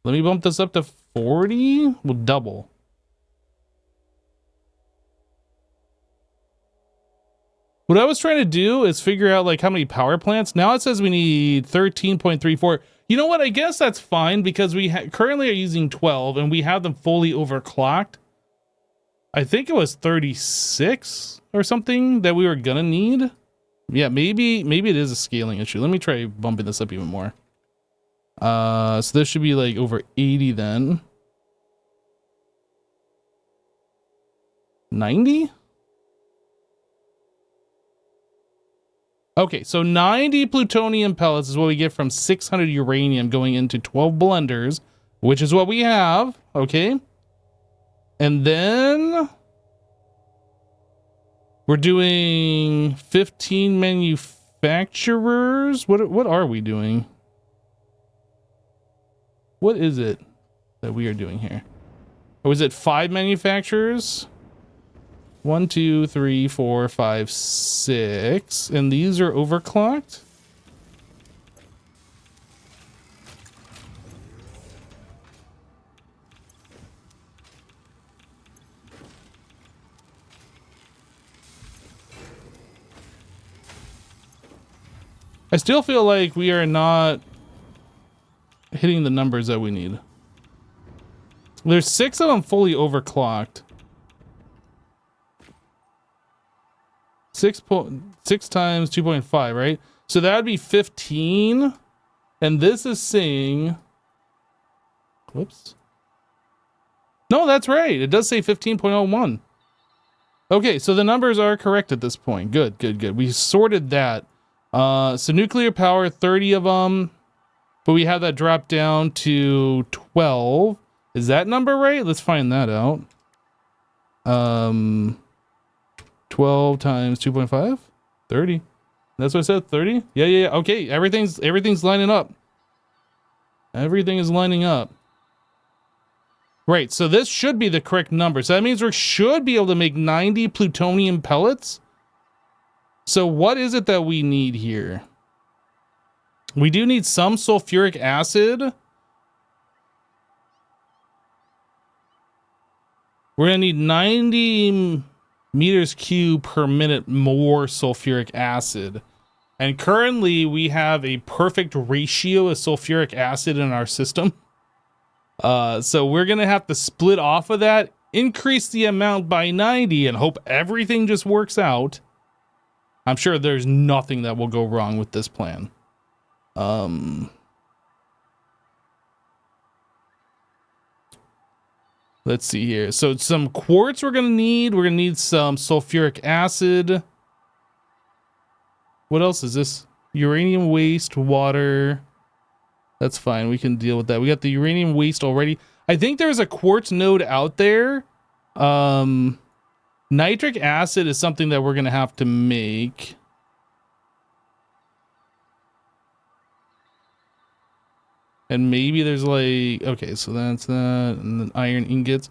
Let me bump this up to 40. We'll double. What I was trying to do is figure out like how many power plants. Now it says we need 13.34. You know what? I guess that's fine because we currently are using 12 and we have them fully overclocked. I think it was 36 or something that we were gonna need. Yeah, maybe it is a scaling issue. Let me try bumping this up even more. So this should be like over 80 then. 90? Okay, so 90 plutonium pellets is what we get from 600 uranium going into 12 blenders, which is what we have, okay? And then we're doing 15 manufacturers. What are we doing? What is it that we are doing here? Or is it 5 manufacturers? 1, 2, 3, 4, 5, 6. And these are overclocked? I still feel like we are not hitting the numbers that we need. There's 6 of them fully overclocked. 6 times 2.5, right? So that would be 15. And this is saying, whoops. No, that's right. It does say 15.01. Okay, so the numbers are correct at this point. Good, good, good. We sorted that. So nuclear power, 30 of them. But we have that drop down to 12. Is that number right? Let's find that out. 12 times 2.5? 30. That's what I said, 30? Yeah. Okay, everything's lining up. Everything is lining up. Right, so this should be the correct number. So that means we should be able to make 90 plutonium pellets. So what is it that we need here? We do need some sulfuric acid. We're gonna need 90 meters cubed per minute more sulfuric acid. And currently we have a perfect ratio of sulfuric acid in our system. So we're gonna have to split off of that, increase the amount by 90 and hope everything just works out. I'm sure there's nothing that will go wrong with this plan. Let's see here. So some quartz we're gonna need. We're gonna need some sulfuric acid. What else is this? Uranium waste, water. That's fine. We can deal with that. We got the uranium waste already. I think there's a quartz node out there. Nitric acid is something that we're gonna have to make. And maybe there's like, okay, so that's that, and then iron ingots.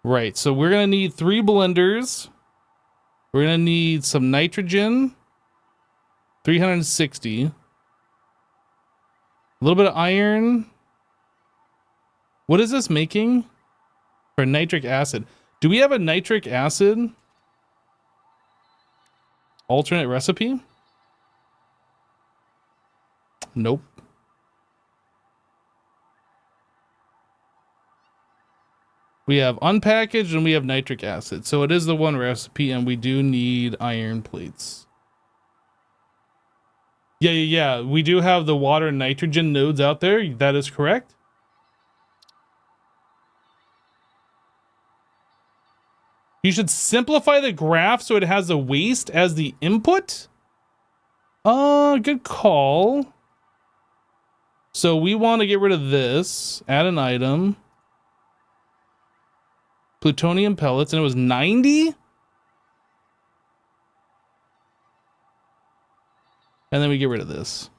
Right, so we're gonna need 3 blenders. We're gonna need some nitrogen, 360. A little bit of iron. What is this making? For nitric acid. Do we have a nitric acid alternate recipe? Nope. We have unpackaged and we have nitric acid. So it is the one recipe and we do need iron plates. Yeah. We do have the water and nitrogen nodes out there. That is correct. You should simplify the graph so it has the waste as the input. Good call. So we want to get rid of this. Add an item. Plutonium pellets, and it was 90? And then we get rid of this.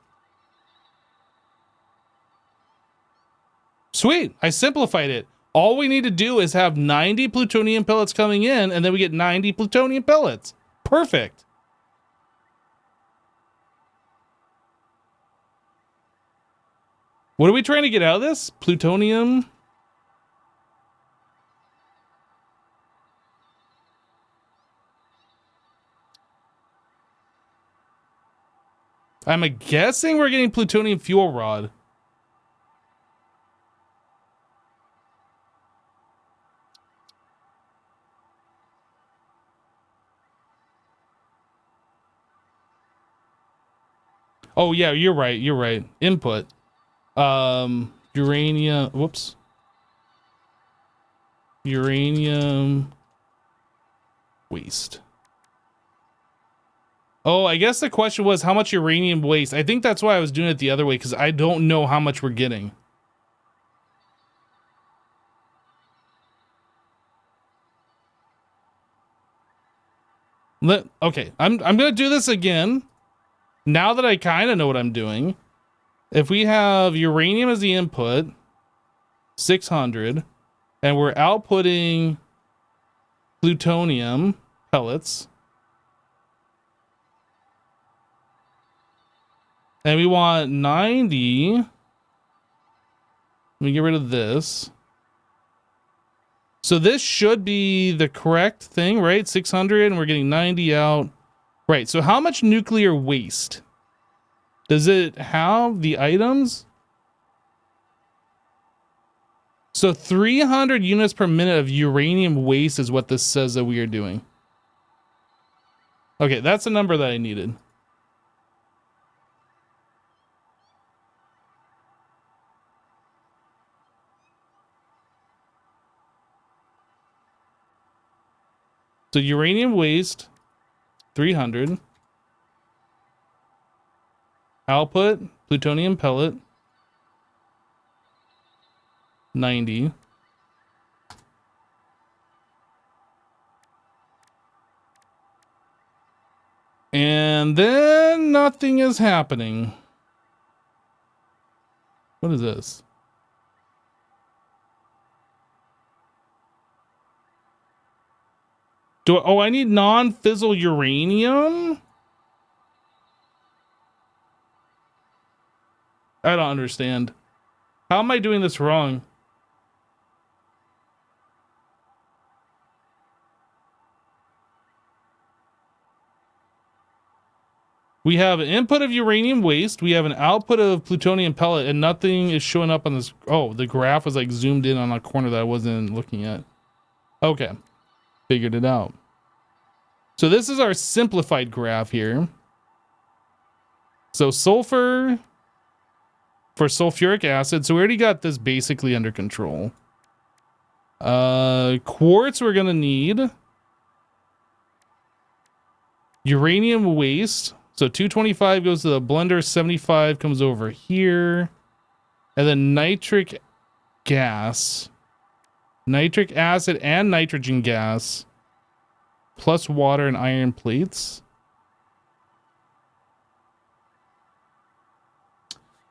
Sweet, I simplified it. All we need to do is have 90 plutonium pellets coming in, and then we get 90 plutonium pellets. Perfect. What are we trying to get out of this? Plutonium. I'm guessing we're getting plutonium fuel rod. Oh yeah, you're right. You're right. Input. Uranium. Whoops. Uranium waste. Oh, I guess the question was how much uranium waste. I think that's why I was doing it the other way, because I don't know how much we're getting. Okay, I'm gonna do this again. Now that I kind of know what I'm doing. If we have uranium as the input, 600, and we're outputting plutonium pellets, and we want 90, let me get rid of this. So this should be the correct thing, right? 600, and we're getting 90 out. Right, so how much nuclear waste? Does it have the items? So 300 units per minute of uranium waste is what this says that we are doing. Okay, that's the number that I needed. So uranium waste, 300. Output, plutonium pellet, 90. And then nothing is happening. What is this? I need non-fissile uranium? I don't understand. How am I doing this wrong? We have an input of uranium waste. We have an output of plutonium pellet, and nothing is showing up on this. Oh, the graph was like zoomed in on a corner that I wasn't looking at. Okay. Figured it out. So this is our simplified graph here. So sulfur for sulfuric acid. So we already got this basically under control. Quartz we're gonna need. Uranium waste. So 225 goes to the blender, 75 comes over here. And then nitric gas. Nitric acid and nitrogen gas. Plus water and iron plates.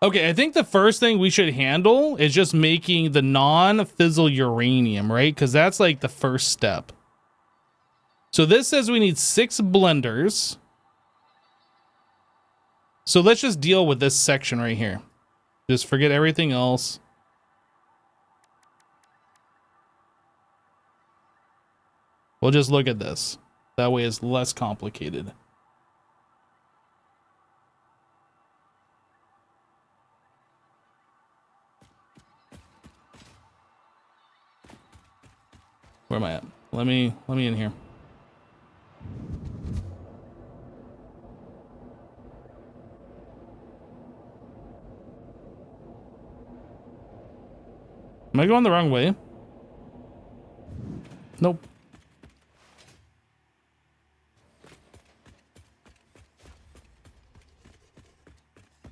Okay, I think the first thing we should handle is just making the non-fissile uranium, right? Because that's like the first step. So this says we need 6 blenders. So let's just deal with this section right here. Just forget everything else. We'll just look at this. That way it's less complicated. Where am I at? Let me in here. Am I going the wrong way? Nope.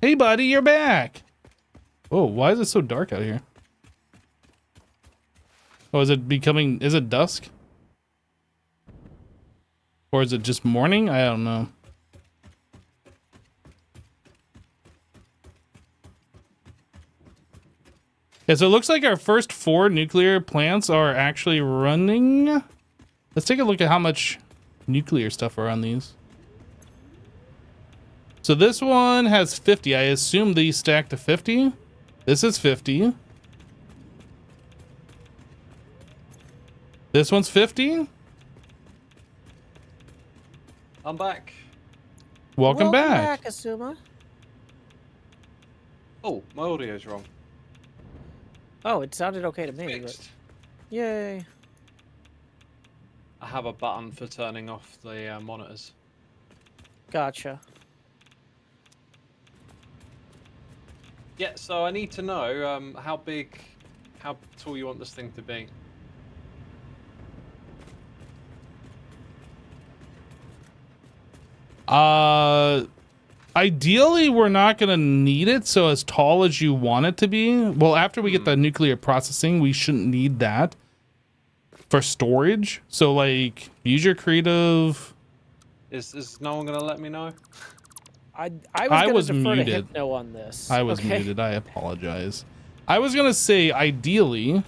Hey buddy, you're back. Oh, why is it so dark out here? Oh, is it dusk? Or is it just morning? I don't know. Yeah, so it looks like our first 4 nuclear plants are actually running. Let's take a look at how much nuclear stuff are on these. So this one has 50. I assume these stack to 50. This is 50. This one's 50. I'm back. Welcome back. Asuma. Oh, my audio's wrong. Oh, it sounded okay to me. But... Fixed. Yay. I have a button for turning off the monitors. Gotcha. Yeah, so I need to know how tall you want this thing to be. Ideally, we're not going to need it, so as tall as you want it to be. Well, after we get the nuclear processing, we shouldn't need that for storage. So, like, use your creative. Is no one going to let me know? I was was defer muted. to Hypno on this. I was okay? muted. I apologize. I was going to say, ideally,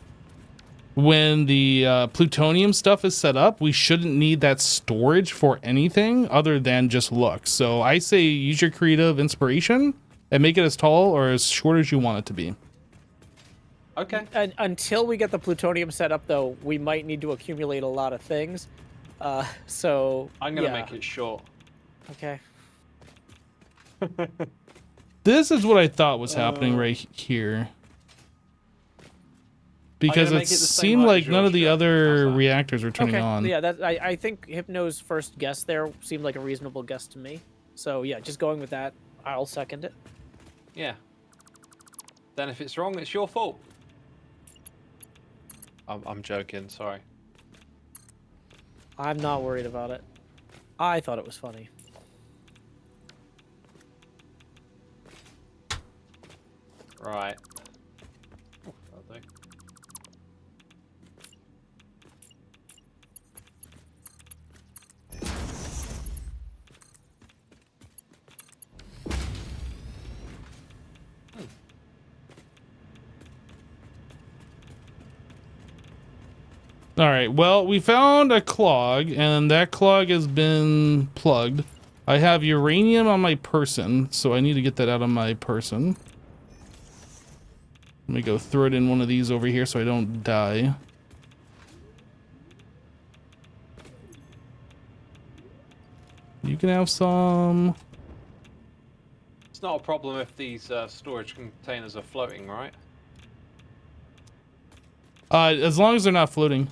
when the plutonium stuff is set up, we shouldn't need that storage for anything other than just looks. So I say use your creative inspiration and make it as tall or as short as you want it to be. Okay. And until we get the plutonium set up, though, we might need to accumulate a lot of things. So I'm going to make it short. Okay. This is what I thought was happening right here. Because gonna it make it the same seemed height like as none of yours, the Jeff. other How's that? reactors were turning Okay. on. Yeah, I think Hypno's first guess there seemed like a reasonable guess to me. So yeah, just going with that, I'll second it. Yeah. Then if it's wrong, it's your fault. I'm joking, sorry. I'm not worried about it. I thought it was funny. Right. Oh, that'll do. All right, well, we found a clog, and that clog has been plugged. I have uranium on my person, so I need to get that out of my person. Let me go throw it in one of these over here so I don't die. You can have some. It's not a problem if these storage containers are floating, right? As long as they're not floating.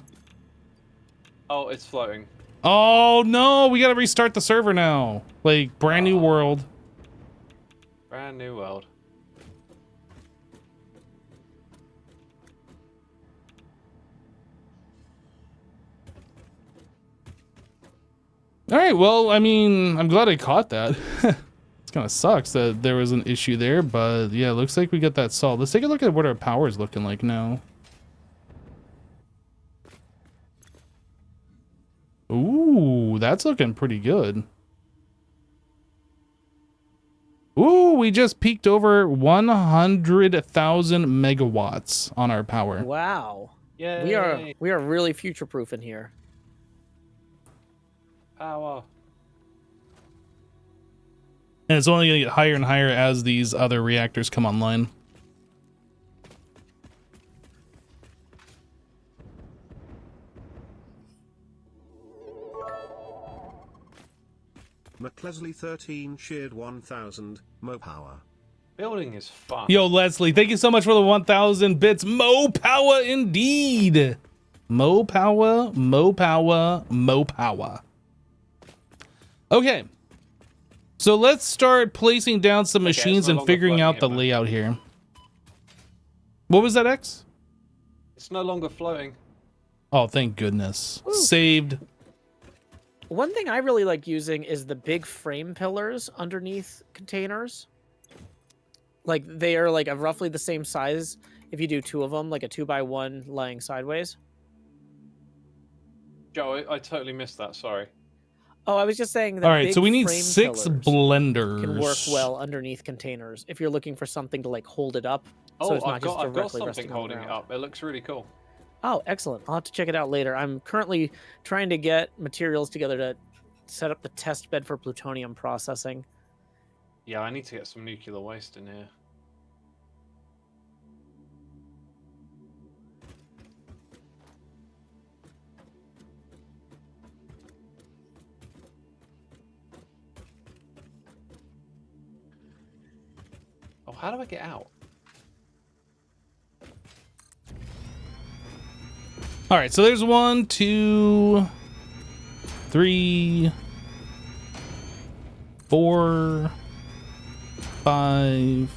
Oh, it's floating. Oh no, we gotta restart the server now. Like, brand new world. Brand new world. All right, well, I mean, I'm glad I caught that. It kind of sucks that there was an issue there, but yeah, it looks like we got that solved. Let's take a look at what our power is looking like now. Ooh, that's looking pretty good. Ooh, we just peaked over 100,000 megawatts on our power. Wow. Yay! We are really future proof in here. Power. And it's only going to get higher and higher as these other reactors come online. McLesley 13 cheered 1000, Mo Power. Building is fun. Yo, Leslie, thank you so much for the 1,000 bits. Mo power indeed. Mo power, mo power, mo power. Okay. So let's start placing down some machines no and longer figuring out the floating, layout here. What was that, X? It's no longer floating. Oh, thank goodness. Woo. Saved. One thing I really like using is the big frame pillars underneath containers. Like they are like roughly the same size if you do 2 of them, like a 2x1 lying sideways. Joe, I totally missed that. Sorry. Oh, I was just saying that. All right, big so we need frame 6 pillars blenders. can work well underneath containers if you're looking for something to like hold it up. So Oh, it's not I've just got directly something resting on the holding it ground. up. It looks really cool. Oh, excellent. I'll have to check it out later. I'm currently trying to get materials together to set up the test bed for plutonium processing. Yeah, I need to get some nuclear waste in here. Oh, how do I get out? All right, so there's 1, 2, 3, 4, 5.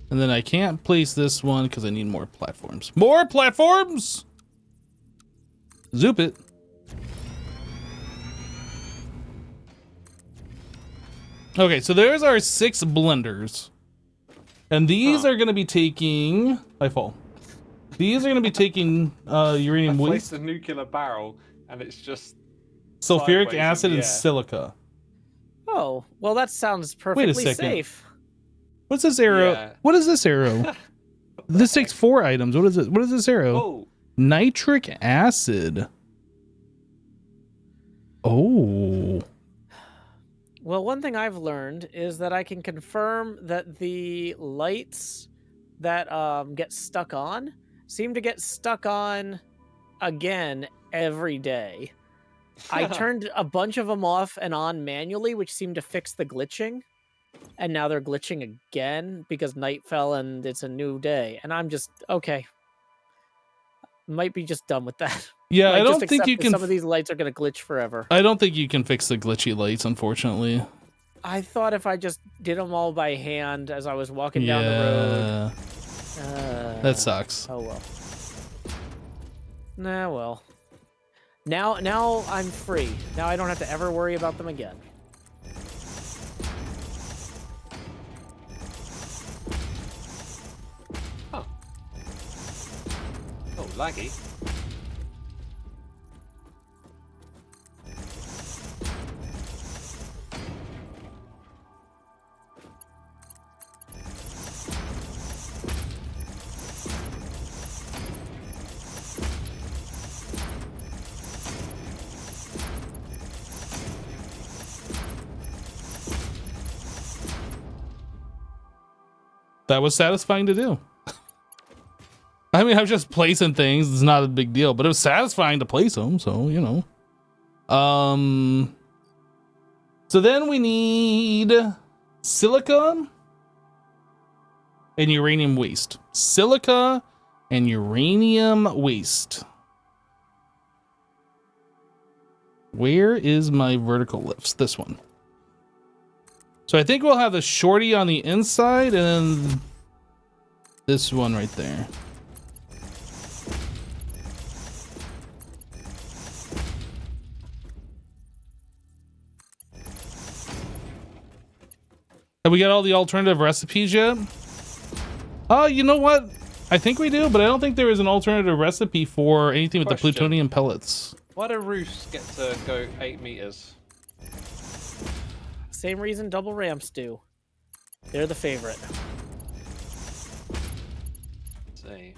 And then I can't place this one because I need more platforms. More platforms! Zoop it. Okay, so there's our 6 blenders. And these are going to be taking... I fall. These are going to be taking uranium I waste, placed a nuclear barrel, and it's just sulfuric sideways in acid, the and air. silica. Oh, well, that sounds perfectly second. safe. What's this arrow? Yeah. What is this arrow? This takes 4 items. What is it? What is this arrow? Oh, Nitric acid. Oh. Well, one thing I've learned is that I can confirm that the lights that get stuck on seem to get stuck on again every day. I turned a bunch of them off and on manually, which seemed to fix the glitching. And now they're glitching again because night fell and it's a new day. And I'm just, okay. Might be just done with that. Yeah, Like, I just don't think accept you that can. some of these lights are going to glitch forever. I don't think you can fix the glitchy lights, unfortunately. I thought if I just did them all by hand as I was walking down the road. That sucks. Oh well. Nah, well. Now I'm free. Now I don't have to ever worry about them again. oh, laggy. That was satisfying to do. I mean, I'm just placing things. It's not a big deal, but it was satisfying to place them. So, you know. So then we need silica and uranium waste. Silica and uranium waste. Where is my vertical lifts? This one. So I think we'll have the shorty on the inside and then this one right there. Have we got all the alternative recipes yet? Oh, you know what? I think we do, but I don't think there is an alternative recipe for anything with the Question. plutonium pellets. Why do roofs get to go 8 meters? Same reason double ramps do. They're the favorite. Let's see.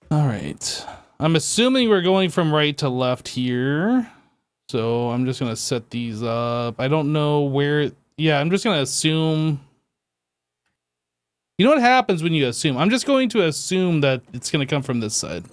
All right. I'm assuming we're going from right to left here. So I'm just going to set these up. I don't know where. Yeah, I'm just going to assume. You know what happens when you assume? I'm just going to assume that it's going to come from this side.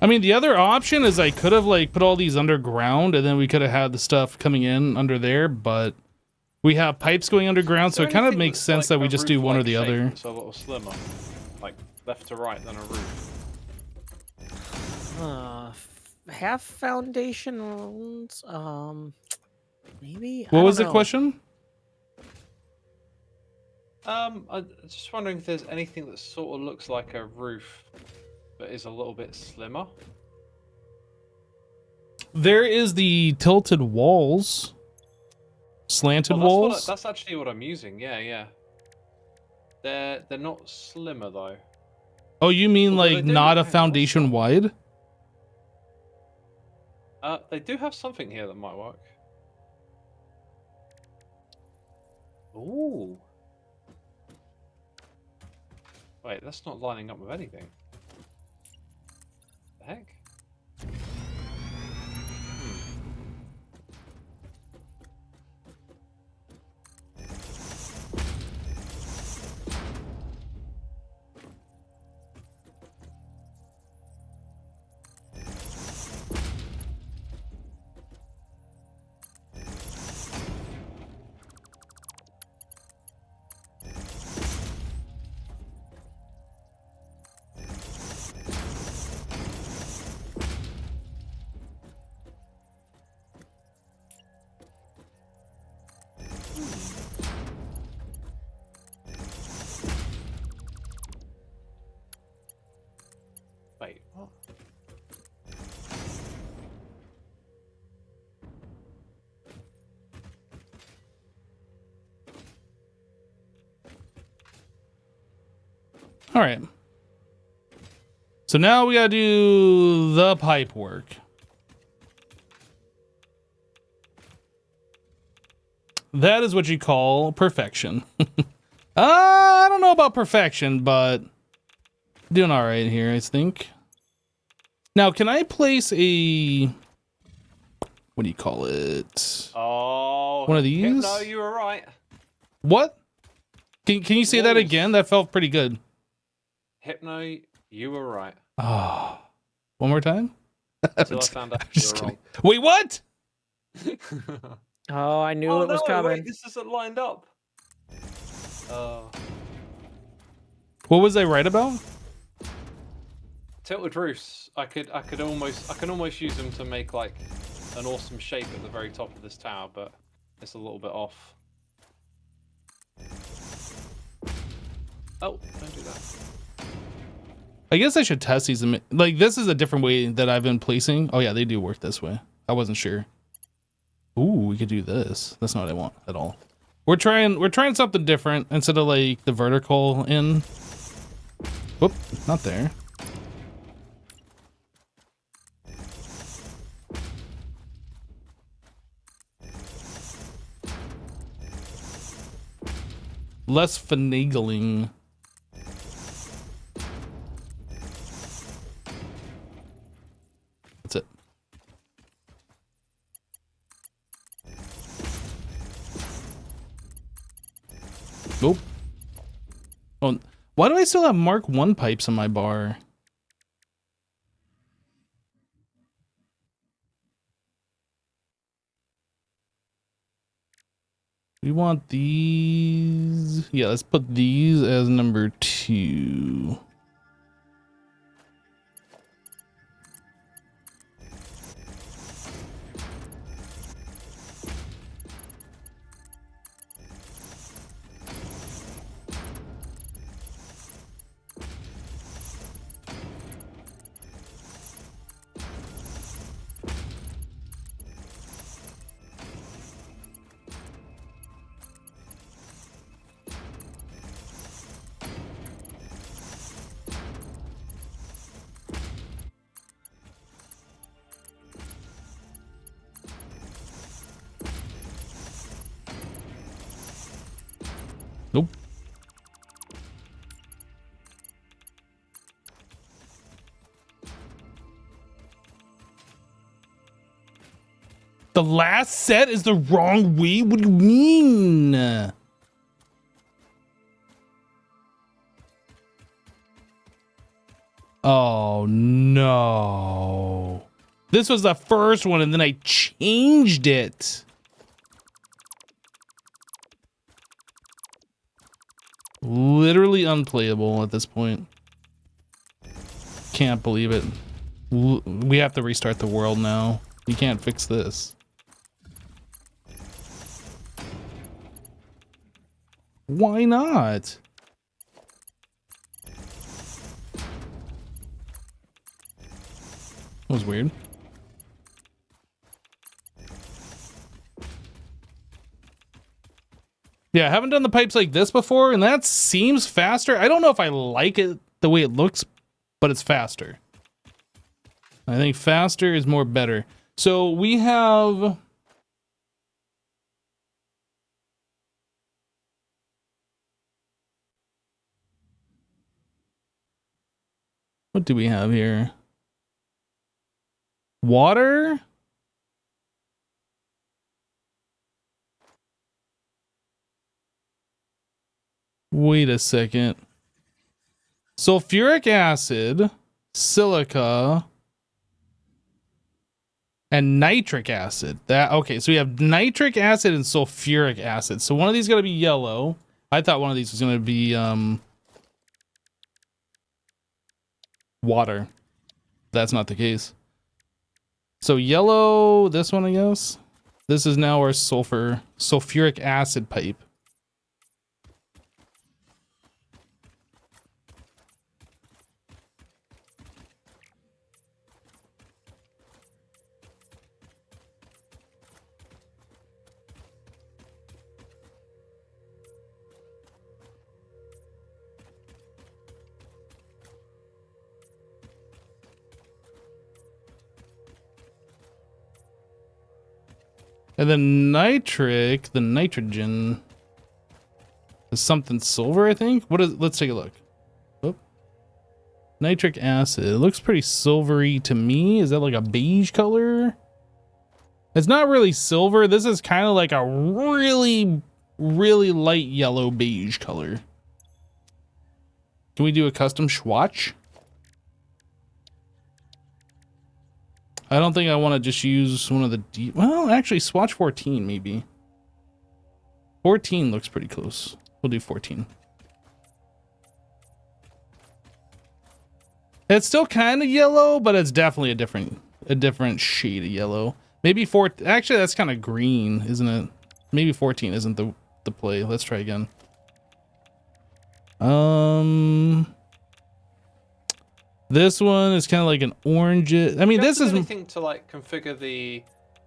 I mean, the other option is I could have like put all these underground and then we could have had the stuff coming in under there, but we have pipes going underground, so it kind of makes sense that we just do one or the other. So a little slimmer, like left to right than a roof. Half foundation. Maybe. What was the question? I'm just wondering if there's anything that sort of looks like a roof, but is a little bit slimmer. There is the tilted walls, slanted walls. That's actually what I'm using. Yeah. They're not slimmer though. Oh, you mean Although like not a foundation wide? They do have something here that might work. Ooh. Wait, that's not lining up with anything. The heck? Wait, what? All right. So now we gotta do the pipe work. That is what you call perfection. I don't know about perfection, but doing all right here, I think. Now, can I place a... what do you call it? Oh, one of these? No, you were right. What? Can you say that again? That felt pretty good. Hypno, you were right. Oh, one more time? Until I found out you were wrong. Wait, what? Oh, I knew it was coming. Wait, this isn't lined up. What was I right about? Tilted roofs. I can almost use them to make like an awesome shape at the very top of this tower, but it's a little bit off. Oh, don't do that. I guess I should test these. Like, this is a different way that I've been placing. Oh yeah, they do work this way. I wasn't sure. Ooh, we could do this. That's not what I want at all. We're trying something different instead of like the vertical in. Whoop, not there. Less finagling. That's it. Nope. Oh, why do I still have Mark 1 pipes on my bar? We want these. Yeah, let's put these as number 2. The last set is the wrong way? What do you mean? Oh, no. This was the first one, and then I changed it. Literally unplayable at this point. Can't believe it. We have to restart the world now. You can't fix this. Why not? That was weird. Yeah, I haven't done the pipes like this before, and that seems faster. I don't know if I like it the way it looks, but it's faster. I think faster is more better. So we have... What do we have here? Water? Wait a second. Sulfuric acid, silica, and nitric acid. Okay, so we have nitric acid and sulfuric acid. So one of these is gonna be yellow. I thought one of these was gonna be water. That's not the case. So yellow, this one I guess. This is now our sulfuric acid pipe. And then nitric, the nitrogen is something silver, I think. What is? Let's take a look. Oh. Nitric acid. It looks pretty silvery to me. Is that like a beige color? It's not really silver. This is kind of like a really, really light yellow beige color. Can we do a custom swatch? I don't think I want to just use one of the well, actually, swatch 14 maybe. 14 looks pretty close. We'll do 14. It's still kind of yellow, but it's definitely a different shade of yellow. Maybe 4. Actually, that's kind of green, isn't it? Maybe 14 isn't the play. Let's try again. This one is kind of like an orange. I mean, this is anything to like configure the.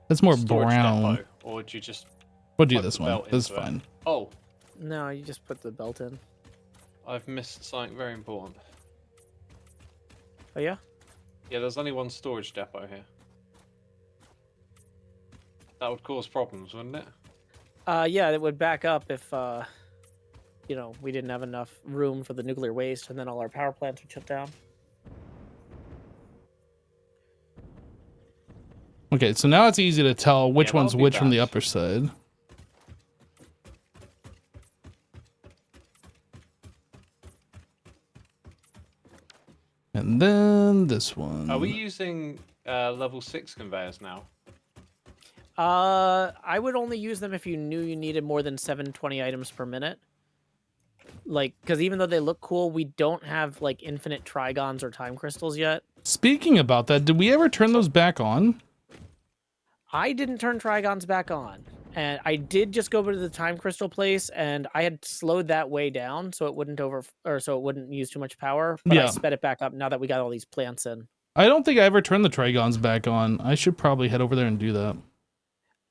That's more storage brown. depot, or do you just? We'll do this one. This is fine. Oh. No, you just put the belt in. I've missed something very important. Oh yeah? Yeah, there's only one storage depot here. That would cause problems, wouldn't it? Yeah, it would back up if you know, we didn't have enough room for the nuclear waste, and then all our power plants would shut down. Okay, so now it's easy to tell which one's which from the bad. upper side. And then this one. Are we using level 6 conveyors now? I would only use them if you knew you needed more than 720 items per minute. Like, because even though they look cool, we don't have like infinite trigons or time crystals yet. Speaking about that, did we ever turn those back on? I didn't turn trigons back on, and I did just go over to the time crystal place, and I had slowed that way down so it wouldn't so it wouldn't use too much power. But I sped it back up now that we got all these plants in. I don't think I ever turned the trigons back on. I should probably head over there and do that.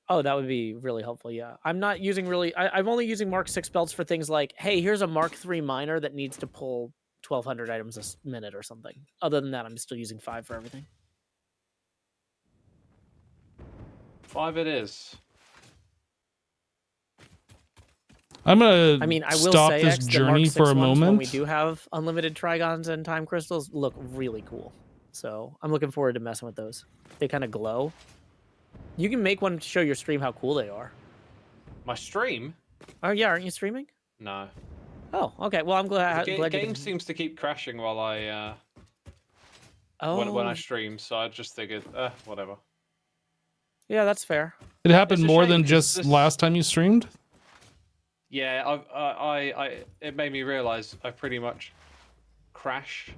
Oh, that would be really helpful. Yeah, I'm not using I'm only using Mark 6 belts for things like, hey, here's a Mark 3 miner that needs to pull 1,200 items a minute or something. Other than that, I'm still using 5 for everything. 5 it is. I'm gonna I will stop say this the journey Mark 6 for a ones, moment. when we do have unlimited trigons and time crystals, look really cool. So I'm looking forward to messing with those. They kind of glow. You can make one to show your stream how cool they are. My stream? Oh yeah, aren't you streaming? No. Oh, okay. Well, I'm glad. The glad you game can... seems to keep crashing while I Oh, when I stream, so I just figured, whatever. yeah, that's fair. It happened It's a more shame than 'cause just this- last time you streamed. Yeah, it made me realize I pretty much crash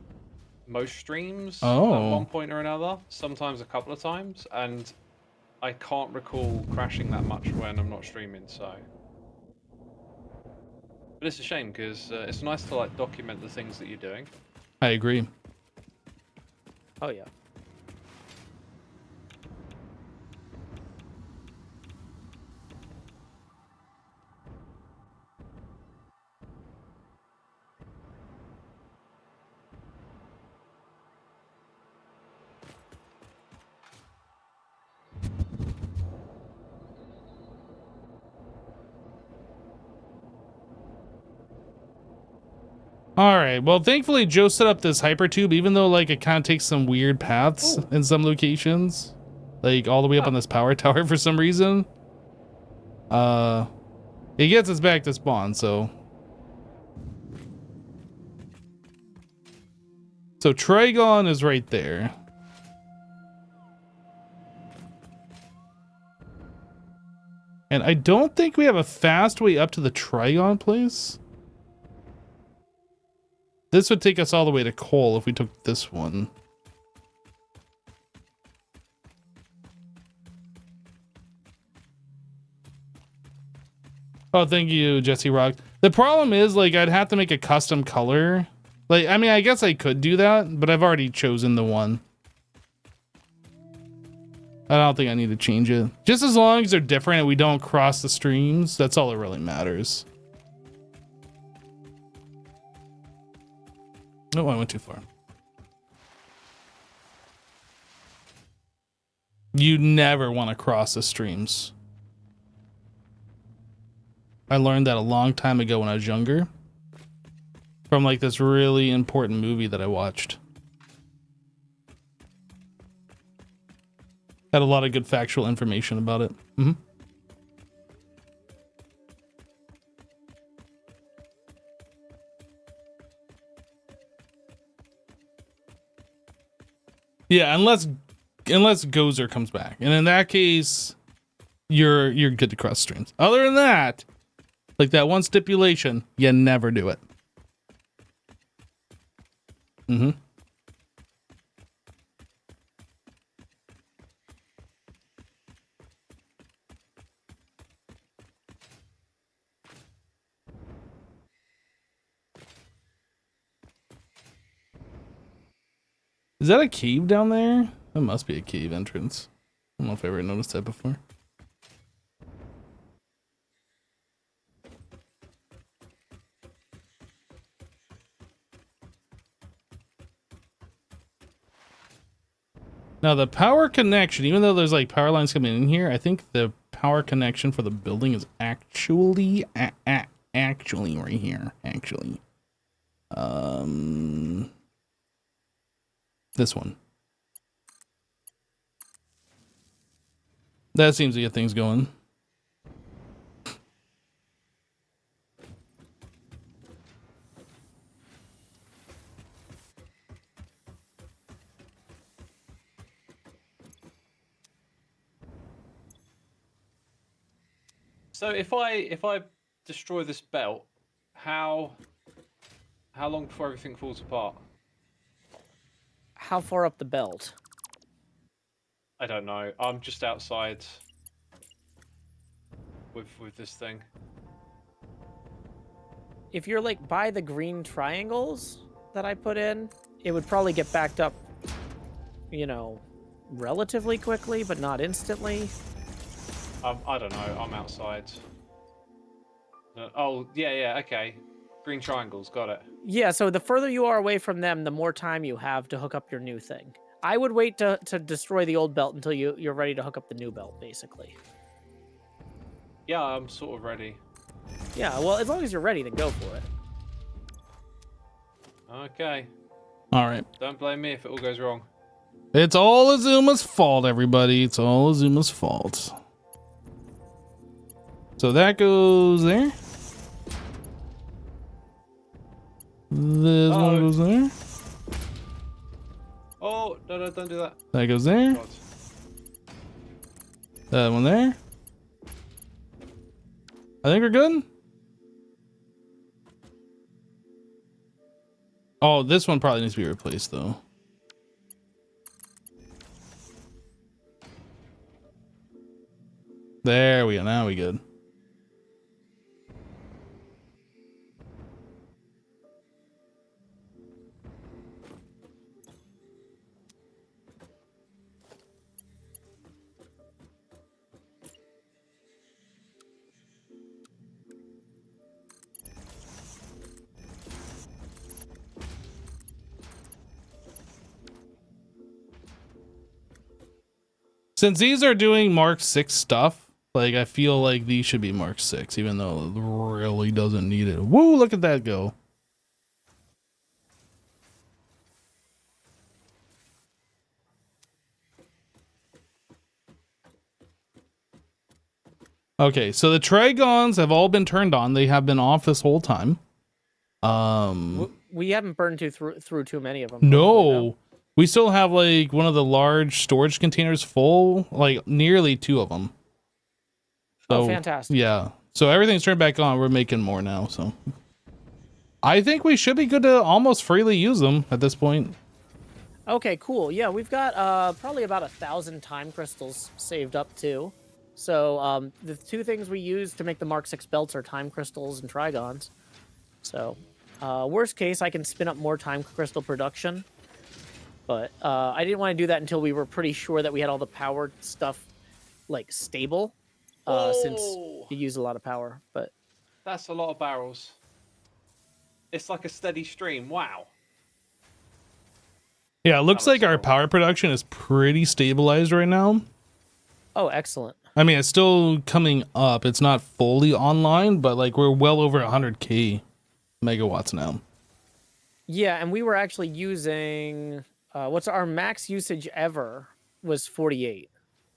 most streams at Oh. one point or another, sometimes a couple of times, and I can't recall crashing that much when I'm not streaming, so. But it's a shame because it's nice to like document the things that you're doing. I agree. Oh yeah. All right. Well, thankfully Joe set up this hypertube, even though like it kind of takes some weird paths in some locations, like all the way up on this power tower for some reason. It gets us back to spawn, so. So Trigon is right there. And I don't think we have a fast way up to the Trigon place. This would take us all the way to coal if we took this one. Oh, thank you, Jesse Rock. The problem is, like, I'd have to make a custom color. Like, I mean, I guess I could do that, but I've already chosen the one. I don't think I need to change it. Just as long as they're different and we don't cross the streams, that's all that really matters. Oh, I went too far. You never want to cross the streams. I learned that a long time ago when I was younger. From like this really important movie that I watched. Had a lot of good factual information about it. Mm-hmm. Yeah, unless Gozer comes back, and in that case, you're good to cross streams. Other than that, like that one stipulation, you never do it. Mm-hmm. Is that a cave down there? That must be a cave entrance. I don't know if I ever noticed that before. Now the power connection, even though there's like power lines coming in here, I think the power connection for the building is actually actually right here. Actually, this one. That seems to get things going. So if I destroy this belt, how long before everything falls apart? How far up the belt? I don't know. I'm just outside with this thing. If you're like by the green triangles that I put in, it would probably get backed up, you know, relatively quickly, but not instantly. I don't know. I'm outside. Oh yeah, okay. Green triangles, got it. Yeah, so the further you are away from them, the more time you have to hook up your new thing. I would wait to destroy the old belt until you're ready to hook up the new belt, basically. Yeah, I'm sort of ready. Yeah, well, as long as you're ready, then go for it. Okay. All right. Don't blame me if it all goes wrong. It's all Azuma's fault, everybody. It's all Azuma's fault. So that goes there. This one goes there. Oh, no, don't do that. That goes there. God. That one there. I think we're good. Oh, this one probably needs to be replaced though. There we go. Now we good. Since these are doing Mark 6 stuff, like I feel like these should be Mark 6, even though it really doesn't need it. Woo, look at that go. Okay, so the Trigons have all been turned on. They have been off this whole time. We haven't burned through too many of them. No. We still have like one of the large storage containers full, like nearly 2 of them. So, oh, fantastic. Yeah. So everything's turned back on. We're making more now. So I think we should be good to almost freely use them at this point. Okay, cool. Yeah, we've got probably about 1,000 time crystals saved up too. So the 2 things we use to make the Mark 6 belts are time crystals and trigons. So worst case, I can spin up more time crystal production. But I didn't want to do that until we were pretty sure that we had all the power stuff like stable, since you use a lot of power. But that's a lot of barrels. It's like a steady stream. Wow. Yeah, it looks like our power production is pretty stabilized right now. oh, excellent. I mean, it's still coming up. It's not fully online, but like we're well over 100k megawatts now. Yeah, and we were actually using what's our max usage ever was 48.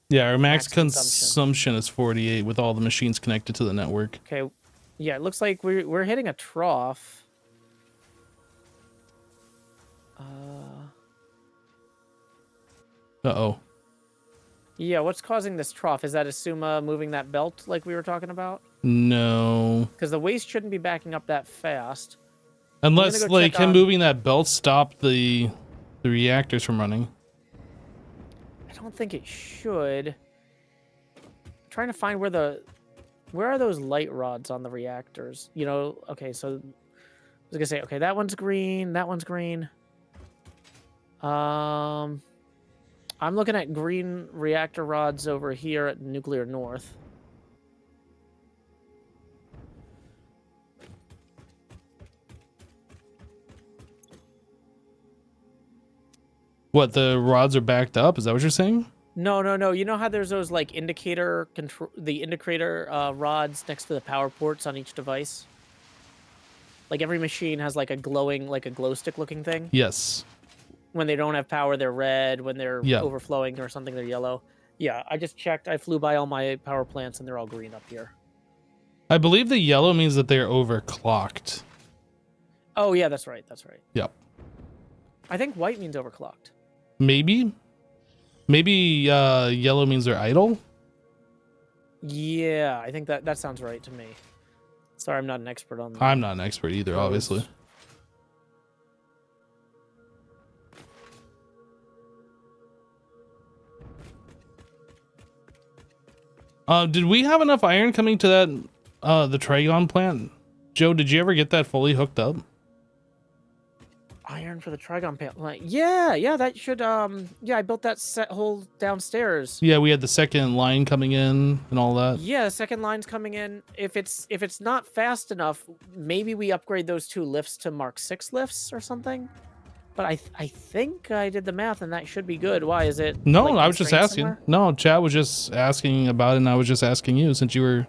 Yeah, our max consumption is 48 with all the machines connected to the network. Okay, yeah, it looks like we're hitting a trough. Uh-oh. Yeah, what's causing this trough? Is that Asuma moving that belt like we were talking about? No. Because the waste shouldn't be backing up that fast. Unless go like check him on- moving that belt stopped the reactors from running. I don't think it should. I'm trying to find where are those light rods on the reactors? You know, okay, so I was gonna say, okay, that one's green, that one's green. I'm looking at green reactor rods over here at Nuclear North. What, the rods are backed up? Is that what you're saying? No. You know how there's those like indicator rods next to the power ports on each device? Like every machine has like a glowing, like a glow stick looking thing. Yes. When they don't have power, they're red. When they're Yeah. overflowing or something, they're yellow. Yeah, I just checked. I flew by all my power plants and they're all green up here. I believe the yellow means that they're overclocked. Oh yeah, that's right. Yep. I think white means overclocked. Maybe yellow means they're idle. Yeah, I think that sounds right to me. Sorry, I'm not an expert on that. I'm not an expert either, obviously. Did we have enough iron coming to that the Trigon plant? Joe, did you ever get that fully hooked up? Iron for the Trigon plant. Yeah, that should yeah, I built that set hole downstairs. Yeah, we had the second line coming in and all that. Yeah, the second line's coming in. If it's not fast enough, maybe we upgrade those 2 lifts to Mark 6 lifts or something. But I think I did the math and that should be good. Why is it? No, like, I was just constrained asking. somewhere? No, Chad was just asking about it and I was just asking you since you were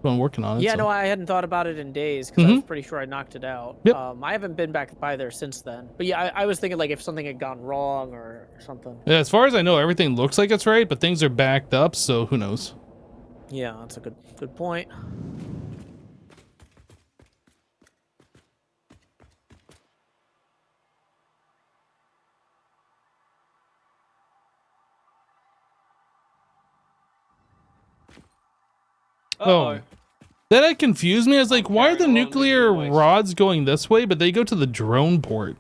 I'm working on it. Yeah, so. no, I hadn't thought about it in days because I was pretty sure I knocked it out. Yep. I haven't been back by there since then. But yeah, I was thinking like if something had gone wrong or something. Yeah, as far as I know, everything looks like it's right, but things are backed up, so who knows? Yeah, that's a good point. Oh. That had confused me. I was like, why are the nuclear rods going this way, but they go to the drone port?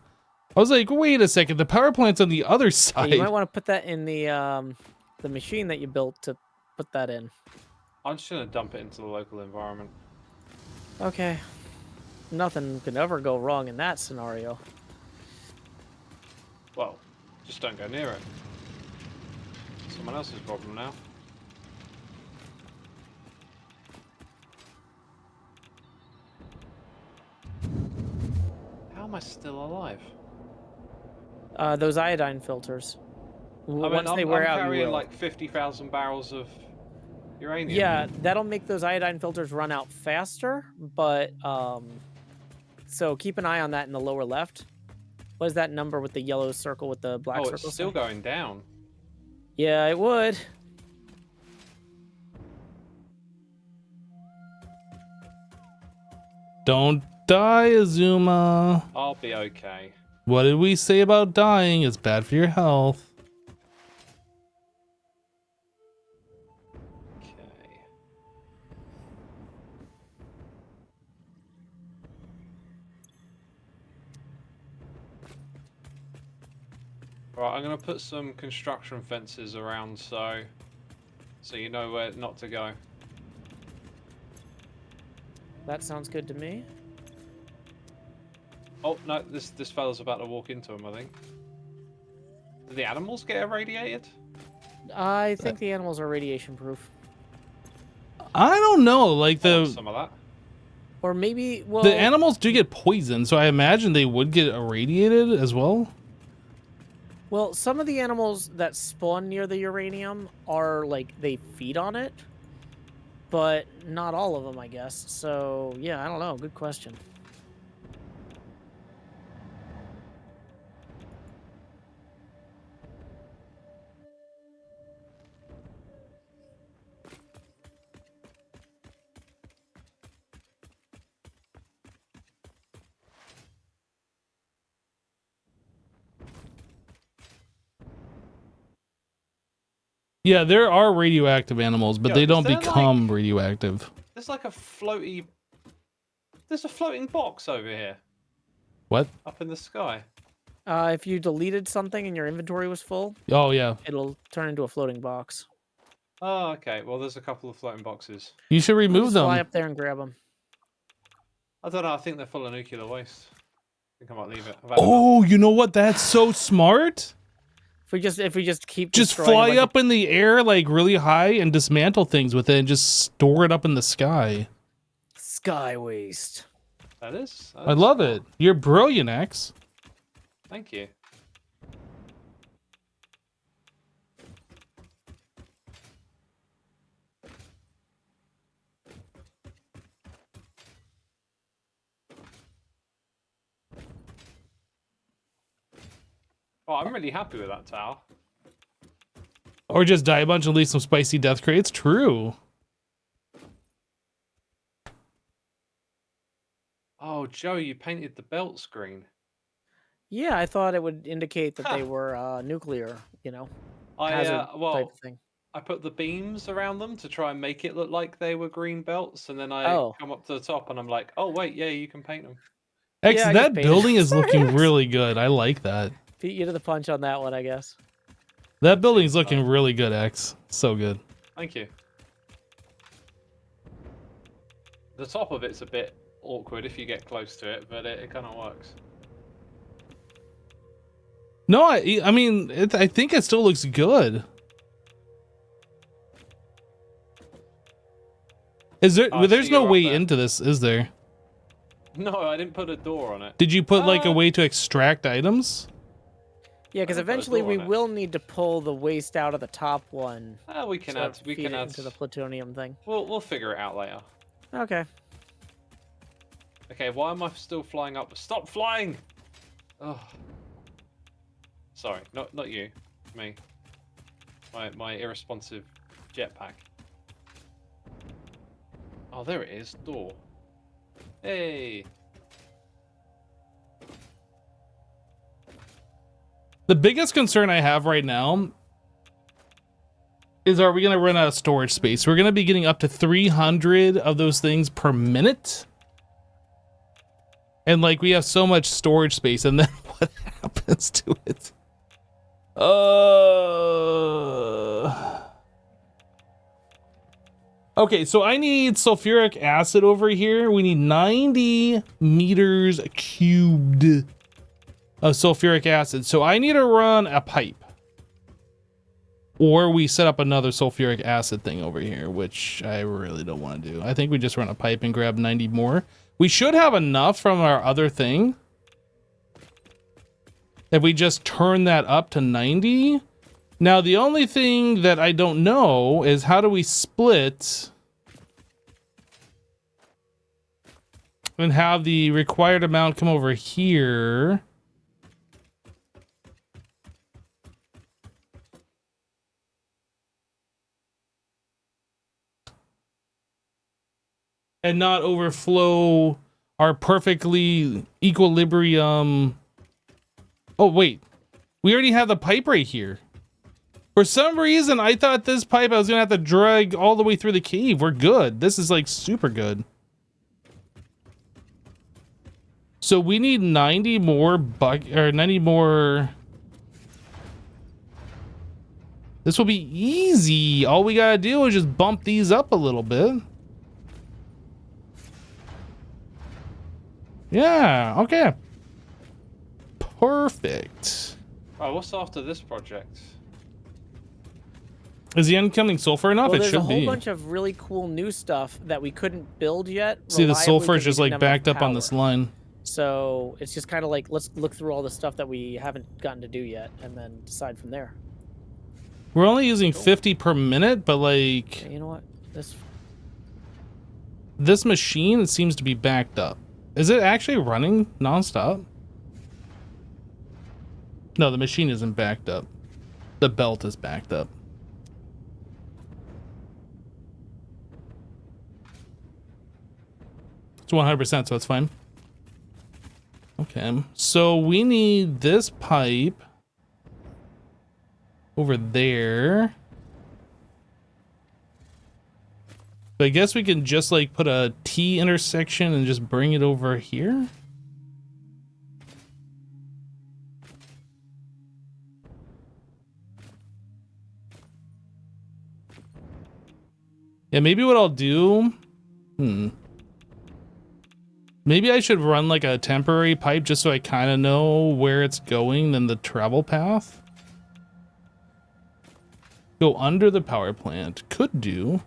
I was like, wait a second, the power plant's on the other Yeah, side. you might want to put that in the machine that you built to put that in. I'm just gonna dump it into the local environment. Okay. Nothing could ever go wrong in that scenario. Well, just don't go near it. Someone else's problem now. How am I still alive? Those iodine filters. I mean, Once they I'm wear out, you carrying will. like 50,000 barrels of uranium. Yeah, that'll make those iodine filters run out faster, but so keep an eye on that in the lower left. What is that number with the yellow circle with the black Oh, circle? it's still going down. Yeah, it would. Don't die, Azuma. I'll be okay. What did we say about dying? It's bad for your health. Okay. Right, I'm gonna put some construction fences around so you know where not to go. That sounds good to me. Oh no, this fella's about to walk into him, I think. Do the animals get irradiated? I think the animals are radiation proof. I don't know. Like Some of that. Or maybe, well, the animals do get poisoned, so I imagine they would get irradiated as well. well, some of the animals that spawn near the uranium are like they feed on it, but not all of them, I guess. So yeah, I don't know. Good question. Yeah, there are radioactive animals, but Yo, they is don't there, become radioactive. There's like a floaty. There's a floating box over here. What? Up in the sky. If you deleted something and your inventory was full, Oh, yeah. it'll turn into a floating box. Oh, okay. Well, there's a couple of floating boxes. You should remove Just them. fly up there and grab them. I don't know. I think they're full of nuclear waste. I think I might leave it. Oh, you know what? That's so smart. If we just keep Just destroying a fly bunch up in the air like really high and dismantle things with it and just store it up in the sky. of sky waste. That is. I love it. You're brilliant, X. Thank you. Oh, I'm really happy with that tower. Or just die a bunch and leave some spicy death crates. True. Oh, Joe, you painted the belt screen. Yeah, I thought it would indicate that they were nuclear, you know, hazard type of thing. I put the beams around them to try and make it look like they were green belts, and then I come up to the top and I'm like, oh wait, yeah, you can paint them. X, Yeah, I that just painted building it. is Sorry, looking X. really good. I like that. Beat you to the punch on that one, I guess. That building's looking really good, X. So good. Thank you. The top of it's a bit awkward if you get close to it, but it kind of works. No, I mean, I think it still looks good. Is there? Oh, There's so no you're way up there. into this, is there? No, I didn't put a door on it. Did you put like a way to extract items? Yeah, because I put a eventually door we on it. will need to pull the waste out of the top one. We can to add. We feed can it add. into the plutonium thing. We'll figure it out later. Okay. Okay, why am I still flying up? Stop flying! Oh. Sorry, not you. Me. My irresponsive jetpack. Oh, there it is. Door. Hey! The biggest concern I have right now is, are we going to run out of storage space? We're going to be getting up to 300 of those things per minute. And like, we have so much storage space, and then what happens to it? Okay, so I need sulfuric acid over here. We need 90 meters cubed of sulfuric acid. So I need to run a pipe. Or we set up another sulfuric acid thing over here, which I really don't want to do. I think we just run a pipe and grab 90 more. We should have enough from our other thing. If we just turn that up to 90. Now, the only thing that I don't know is, how do we split and have the required amount come over here? And not overflow our perfectly equilibrium. Oh, wait. We already have the pipe right here. For some reason, I thought this pipe I was going to have to drag all the way through the cave. We're good. This is like super good. So we need 90 more 90 more. This will be easy. All we got to do is just bump these up a little bit. Yeah, okay. Perfect. Oh, what's after this project? Is the incoming sulfur enough? Well, It there's should a whole be. bunch of really cool new stuff that we couldn't build yet. See, the reliably sulfur is because we just didn't like have enough backed up on this power. line. So it's just kind of like, let's look through all the stuff that we haven't gotten to do yet, and then decide from there. We're only using 50 per minute, but like, Okay, you know what? this machine, it seems to be backed up. Is it actually running nonstop? No, the machine isn't backed up. The belt is backed up. It's 100%, so it's fine. Okay, so we need this pipe over there. So I guess we can just like put a T intersection and just bring it over here. Yeah, maybe what I'll do, maybe I should run like a temporary pipe just so I kind of know where it's going, then the travel path. Go under the power plant, could do.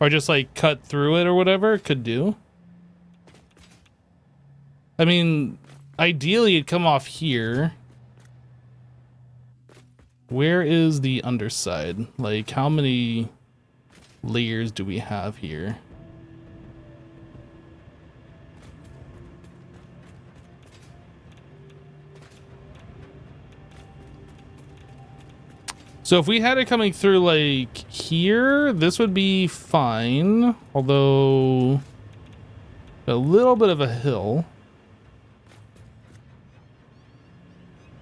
Or just like cut through it or whatever, could do. I mean, ideally it'd come off here. Where is the underside? Like, how many layers do we have here? So if we had it coming through like here, this would be fine. Although a little bit of a hill.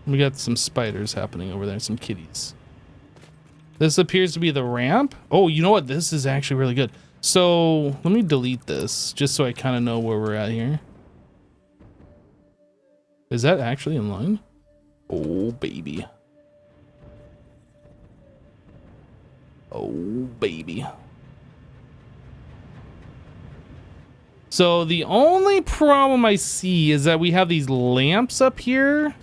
We got some spiders happening over there, some kitties. This appears to be the ramp. Oh, you know what? This is actually really good. So let me delete this just so I kind of know where we're at here. Is that actually in line? Oh, baby. Oh, baby. So the only problem I see is that we have these lamps up here.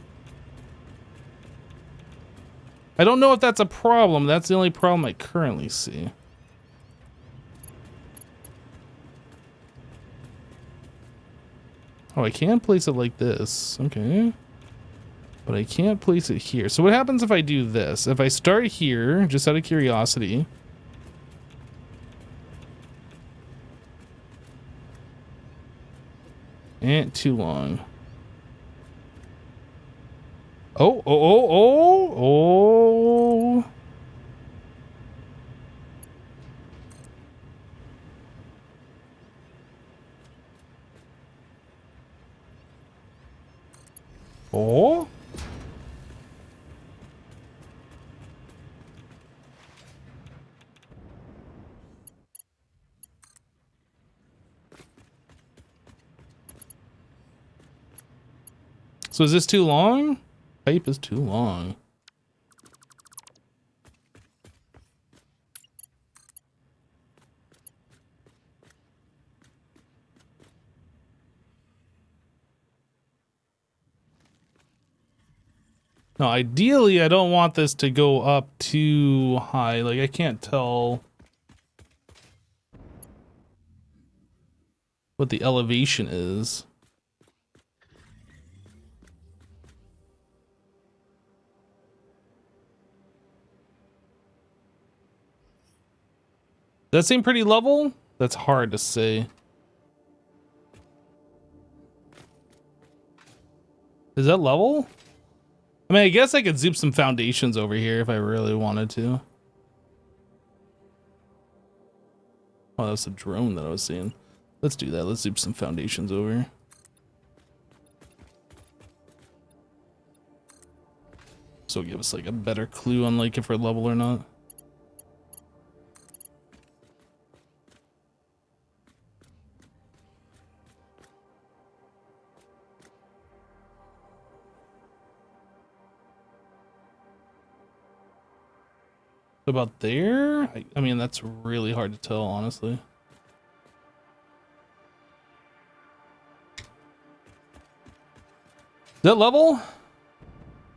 I don't know if that's a problem. That's the only problem I currently see. Oh, I can place it like this. Okay. But I can't place it here. So what happens if I do this? If I start here, just out of curiosity. And too long. Oh, oh, oh, oh, oh. Oh. So is this too long? Pipe is too long. No, ideally I don't want this to go up too high. Like I can't tell what the elevation is. Does that seem pretty level? That's hard to say. Is that level? I mean, I guess I could zoom some foundations over here if I really wanted to. Oh, that's a drone that I was seeing. Let's do that. Let's zoom some foundations over. So give us like a better clue on like if we're level or not. About there? I mean, that's really hard to tell, honestly. That level?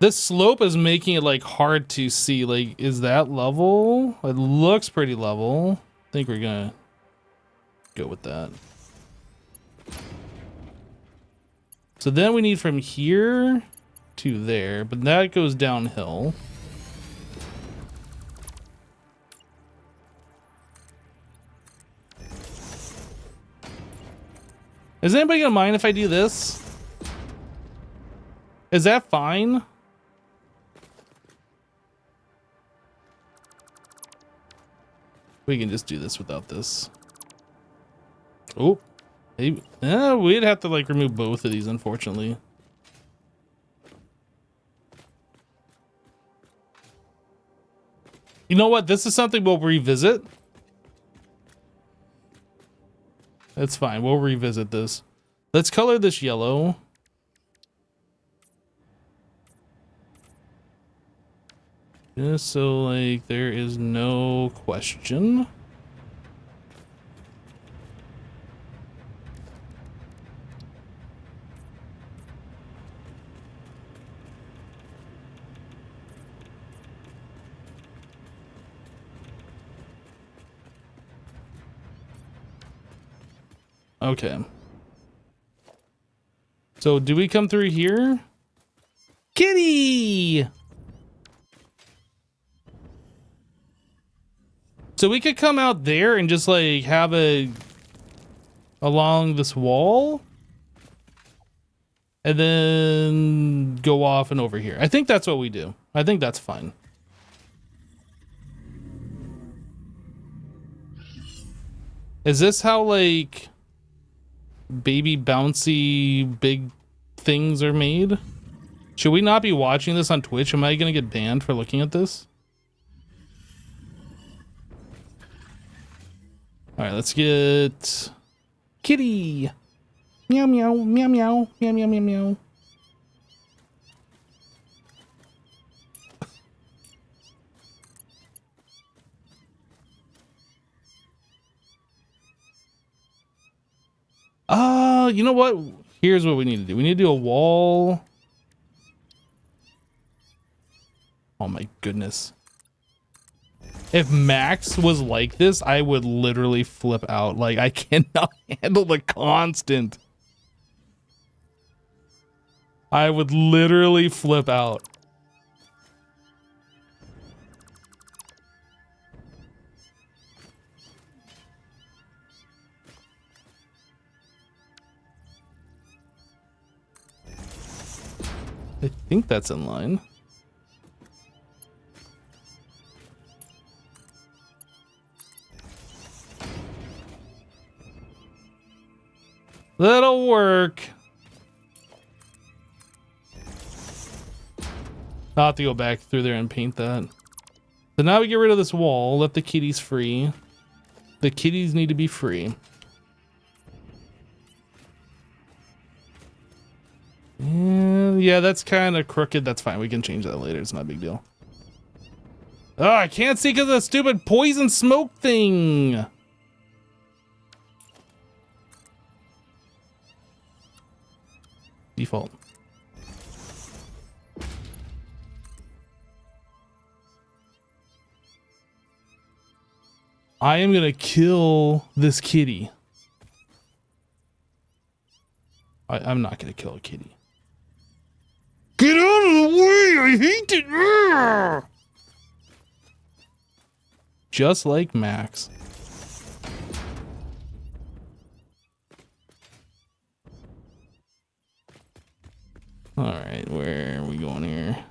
This slope is making it like hard to see. Like, is that level? It looks pretty level. I think we're gonna go with that. So then we need from here to there, but that goes downhill. Is anybody gonna mind if I do this? Is that fine? We can just do this without this. Oh, maybe. We'd have to like remove both of these, unfortunately. You know what? This is something we'll revisit. That's fine. We'll revisit this. Let's color this yellow. Just so like there is no question. Okay. So do we come through here? Kitty! So we could come out there and just like have a along this wall and then go off and over here. I think that's what we do. I think that's fine. Is this how like baby bouncy big things are made? Should we not be watching this on Twitch? Am I gonna get banned for looking at this? All right, let's get kitty. Meow meow meow meow meow meow meow meow. You know what? Here's what we need to do. We need to do a wall. Oh my goodness. If Max was like this, I would literally flip out. Like, I cannot handle the constant. I would literally flip out. I think that's in line. That'll work. I'll have to go back through there and paint that. So now we get rid of this wall, let the kitties free. The kitties need to be free. And yeah, that's kind of crooked. That's fine. We can change that later. It's not a big deal. Oh, I can't see because of the stupid poison smoke thing. Default. I am gonna kill this kitty. I'm not gonna kill a kitty. Get out of the way! I hate it! Just like Max. Alright, where are we going here?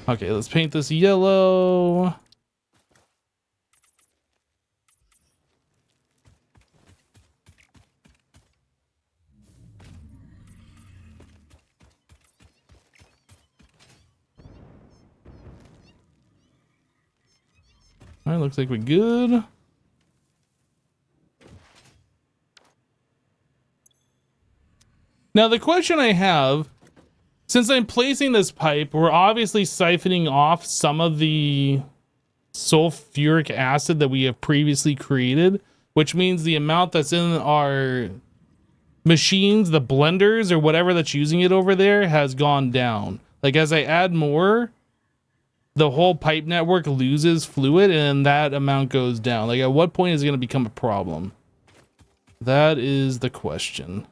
Okay, let's paint this yellow. All right, looks like we're good. Now the question I have, since I'm placing this pipe, we're obviously siphoning off some of the sulfuric acid that we have previously created, which means the amount that's in our machines, the blenders or whatever that's using it over there, has gone down. Like as I add more, the whole pipe network loses fluid and that amount goes down. Like at what point is it going to become a problem? That is the question.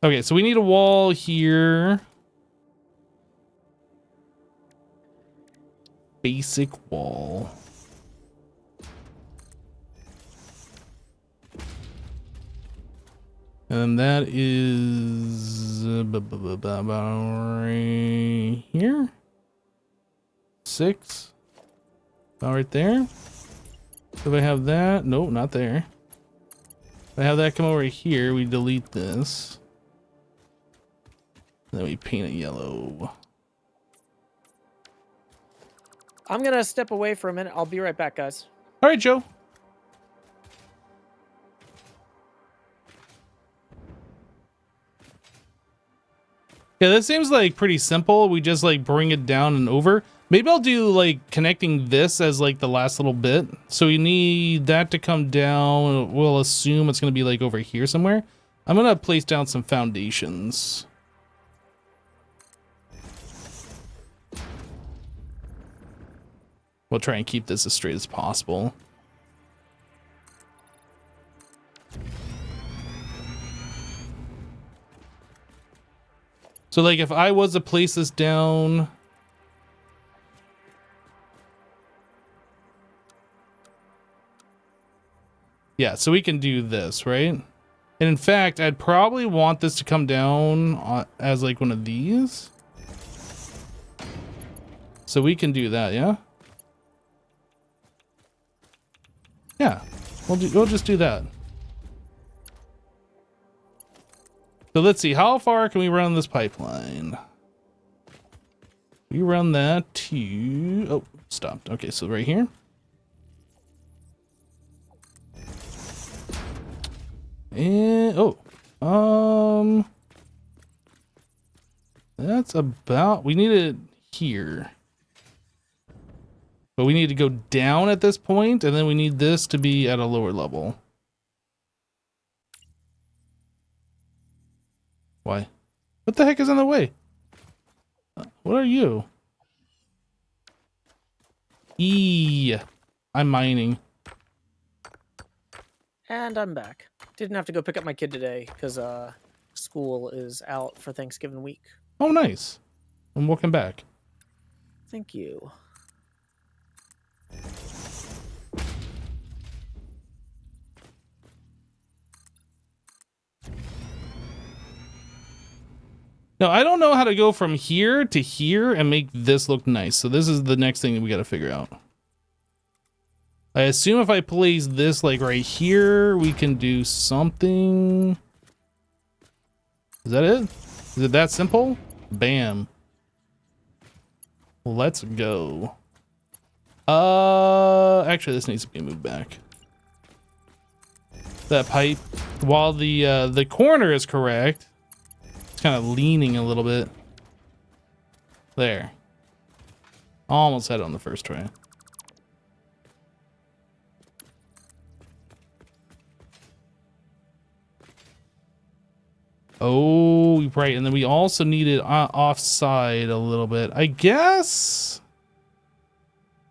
Okay, so we need a wall here. Basic wall. And that is right here. 6. About right there. So if I have that, nope, not there. If I have that come over here, we delete this. Then we paint it yellow. I'm gonna step away for a minute. I'll be right back, guys. All right, Joe. Yeah, that seems like pretty simple. We just like bring it down and over. Maybe I'll do like connecting this as like the last little bit. So we need that to come down. We'll assume it's going to be like over here somewhere. I'm going to place down some foundations. We'll try and keep this as straight as possible. So like if I was to place this down, yeah, so we can do this, right? And in fact, I'd probably want this to come down as like one of these. So we can do that, yeah? Yeah, we'll just do that. So let's see, how far can we run this pipeline? We run that to, oh, stopped. Okay, so right here. And, oh, that's about, we need it here. But we need to go down at this point, and then we need this to be at a lower level. Why? What the heck is in the way? What are you? I'm mining. And I'm back. Didn't have to go pick up my kid today because school is out for Thanksgiving week. Oh, nice. And welcome back. Thank you. Now, I don't know how to go from here to here and make this look nice. So this is the next thing that we got to figure out. I assume if I place this like right here, we can do something. Is that it? Is it that simple? Bam. Let's go. Actually, this needs to be moved back. That pipe, while the corner is correct, it's kind of leaning a little bit. There. Almost had it on the first try. Oh, right. And then we also need it offside a little bit. I guess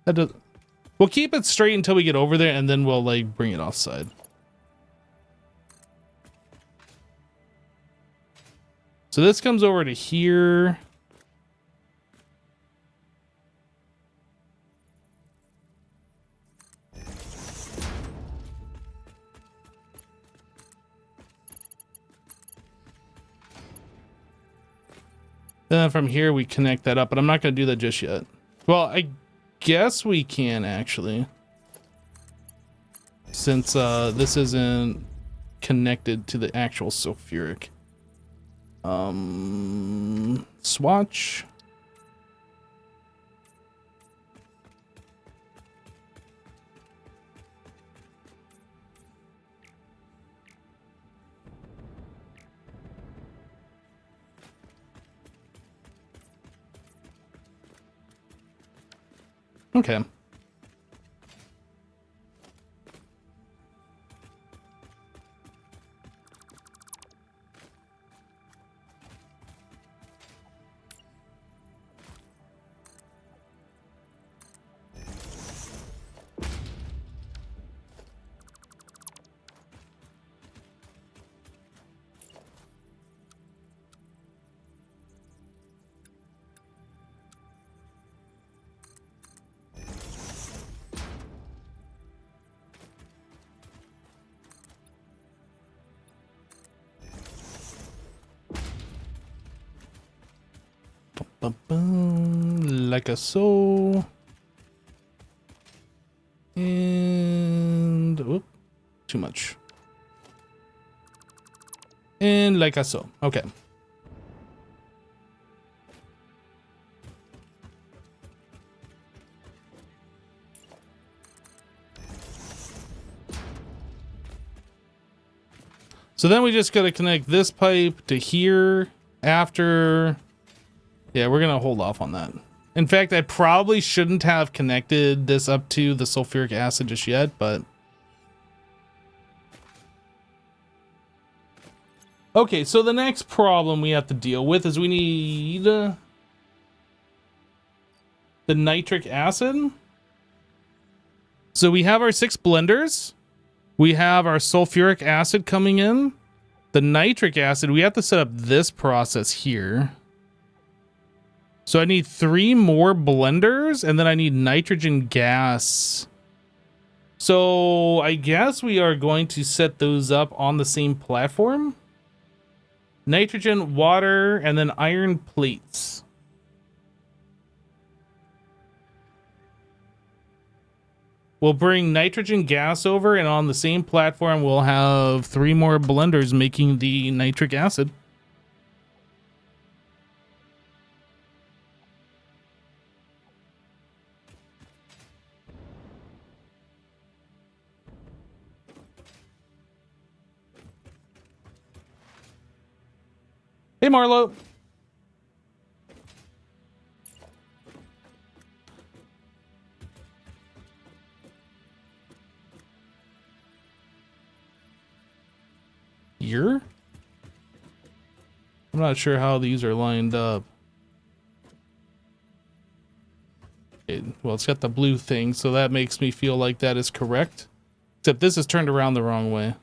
we'll keep it straight until we get over there, and then we'll like bring it offside. So this comes over to here. Then from here we connect that up, but I'm not going to do that just yet. Well, I guess we can actually, since this isn't connected to the actual sulfuric. Swatch. Okay. Like a so. And whoop, too much. And like a so. Okay. So then we just got to connect this pipe to here after. Yeah, we're going to hold off on that. In fact, I probably shouldn't have connected this up to the sulfuric acid just yet, but. Okay, so the next problem we have to deal with is we need the nitric acid. So we have our 6 blenders. We have our sulfuric acid coming in. The nitric acid, we have to set up this process here. So I need 3 more blenders, and then I need nitrogen gas. So I guess we are going to set those up on the same platform. Nitrogen, water, and then iron plates. We'll bring nitrogen gas over, and on the same platform, we'll have 3 more blenders making the nitric acid. Hey, Marlo. here? I'm not sure how these are lined up. Well, it's got the blue thing, so that makes me feel like that is correct. Except this is turned around the wrong way.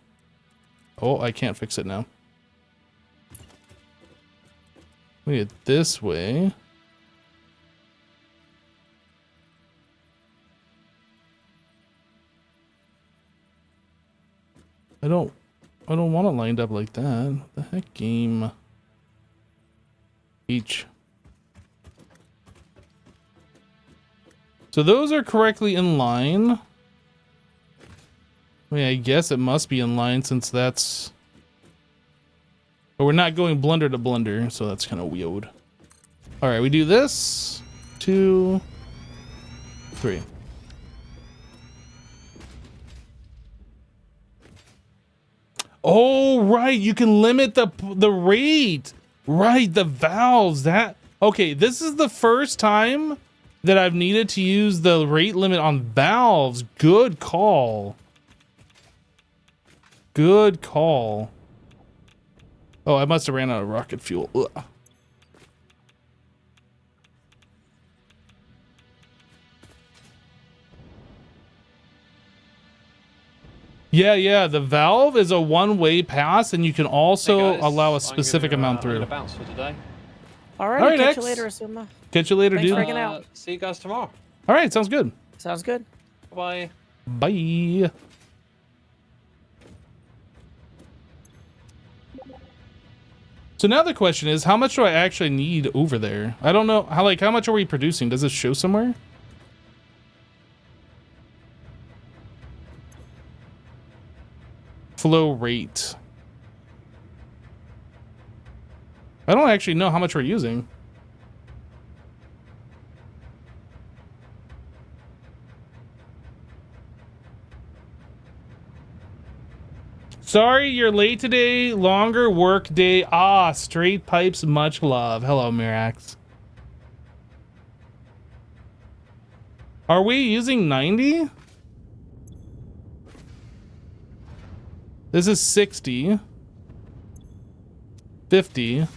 Oh, I can't fix it now. We need it this way. I don't want it lined up like that. What the heck, game? Each. So those are correctly in line. I mean, I guess it must be in line since that's... But we're not going blender to blender, so that's kind of weird. All right, we do this. 2, 3. Oh, right. You can limit the rate. Right, the valves. That... Okay, this is the first time that I've needed to use the rate limit on valves. Good call. Good call. Oh, I must have ran out of rocket fuel. Ugh. Yeah, the valve is a one-way pass, and you can also Hey guys, allow a specific amount I'm through. gonna bounce for today. All right, All right, catch X. you later, Asuma. Catch you later, Thanks dude. for hanging out. See you guys tomorrow. All right, sounds good. Sounds good. Bye. Bye. So now the question is, how much do I actually need over there? I don't know. How much are we producing? Does it show somewhere? Flow rate. I don't actually know how much we're using. Sorry, you're late today. Longer work day. Ah, straight pipes. Much love. Hello, Mirax. Are we using 90? This is 60. 50.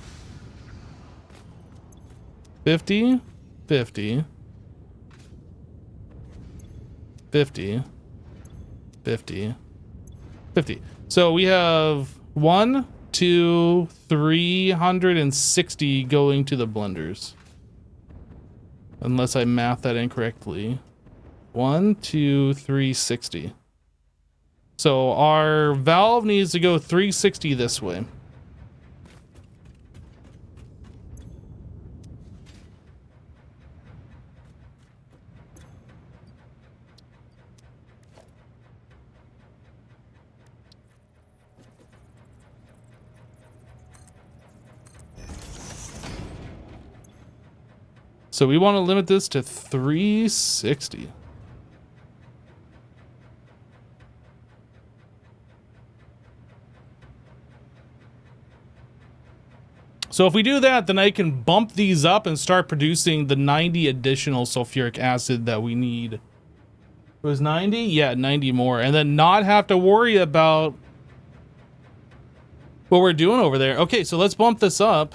50. 50. 50. 50. 50. So we have 1, 2, 360 going to the blenders. Unless I math that incorrectly. 1, 2, 360. So our valve needs to go 360 this way. So we want to limit this to 360. So if we do that, then I can bump these up and start producing the 90 additional sulfuric acid that we need. It was 90? Yeah, 90 more. And then not have to worry about what we're doing over there. Okay, so let's bump this up.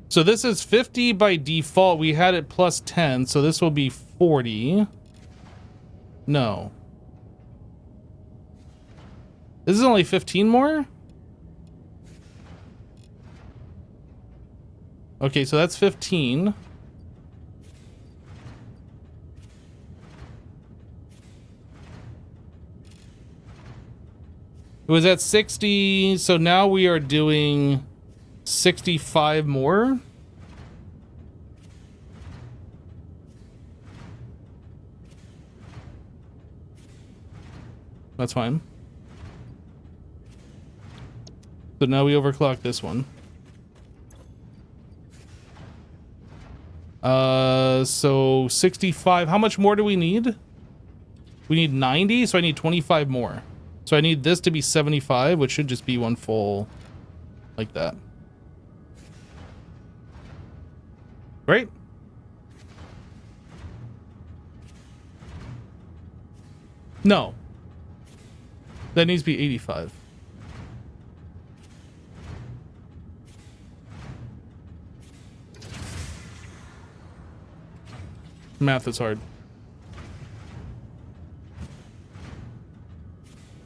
So this is 50 by default. We had it plus 10, so this will be 40. No. This is only 15 more? Okay, so that's 15. It was at 60, so now we are doing 65 more. That's fine. So now we overclock this one. So 65. How much more do we need? We need 90, so I need 25 more. So I need this to be 75, which should just be one full like that. Right? No. That needs to be 85. Math is hard.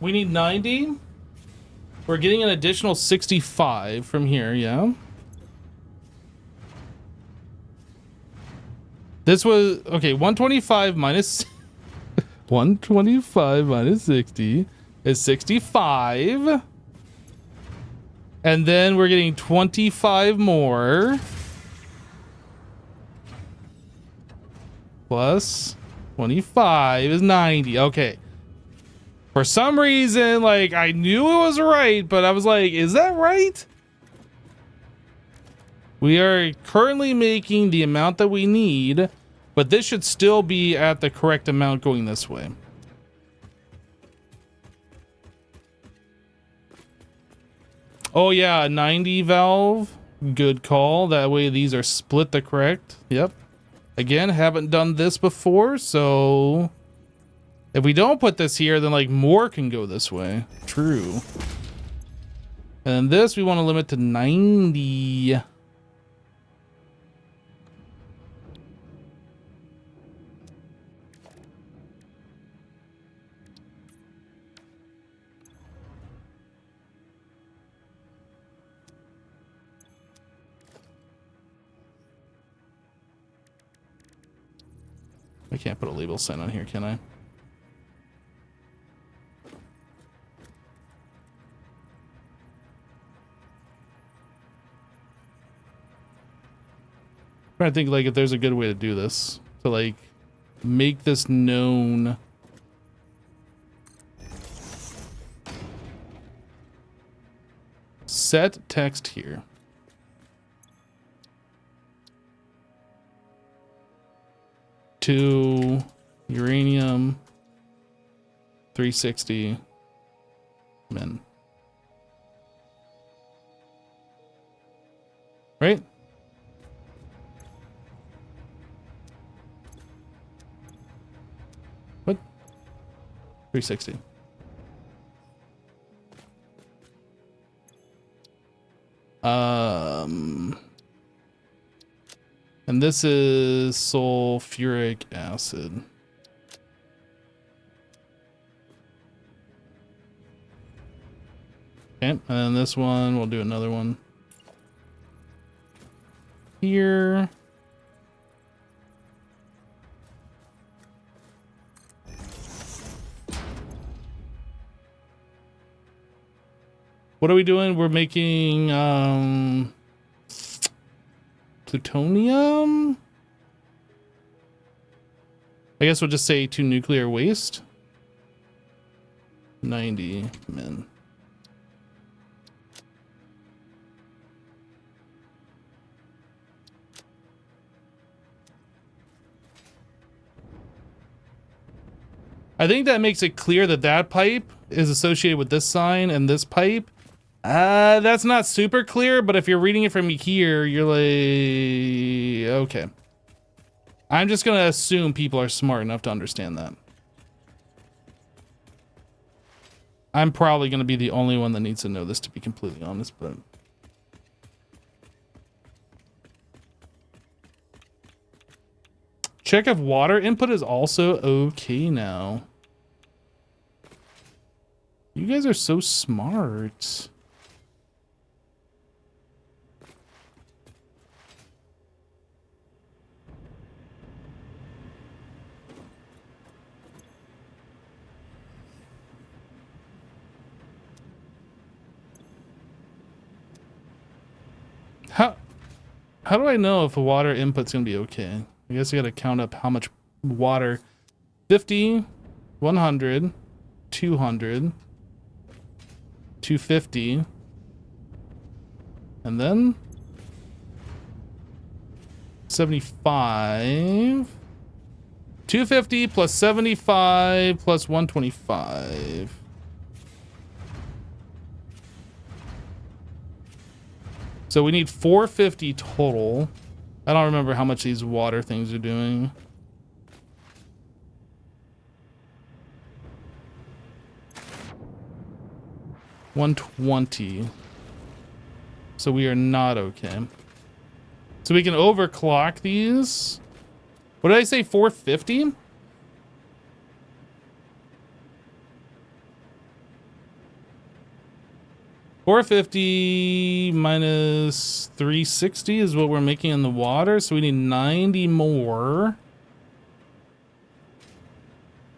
We need 90. We're getting an additional 65 from here, yeah. This was, okay, 125 minus 125 minus 60 is 65. And then we're getting 25 more. Plus 25 is 90. Okay. For some reason, like, I knew it was right, but I was like, is that right? We are currently making the amount that we need, but this should still be at the correct amount going this way. Oh yeah, 90 valve. Good call. That way these are split the correct. Yep. Again, haven't done this before, so if we don't put this here, then like more can go this way. True. And this we want to limit to 90. I can't put a label sign on here, can I? I'm trying to think like if there's a good way to do this to like make this known. Set text here. To uranium 360 min. Right? What? 360. And this is sulfuric acid. Okay, and then this one, we'll do another one here. What are we doing? We're making plutonium. I guess we'll just say to nuclear waste. 90 min. I think that makes it clear that that pipe is associated with this sign and this pipe. That's not super clear, but if you're reading it from here, you're like, okay. I'm just gonna assume people are smart enough to understand that. I'm probably gonna be the only one that needs to know this, to be completely honest, but. Check if water input is also okay now. You guys are so smart. How do I know if a water input's gonna be okay? I guess I gotta count up how much water. 50, 100, 200, 250, and then 75. 250 plus 75 plus 125. So we need 450 total. I don't remember how much these water things are doing. 120. So we are not okay. So we can overclock these. What did I say? 450? $450 minus 360 is what we're making in the water. So we need 90 more.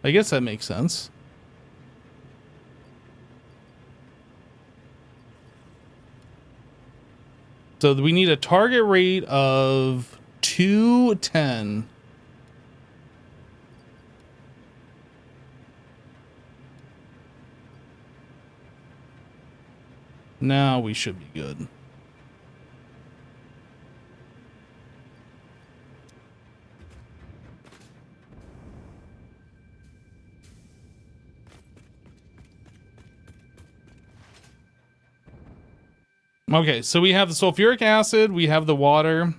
I guess that makes sense. So we need a target rate of 210. Now we should be good. Okay, so we have the sulfuric acid, we have the water.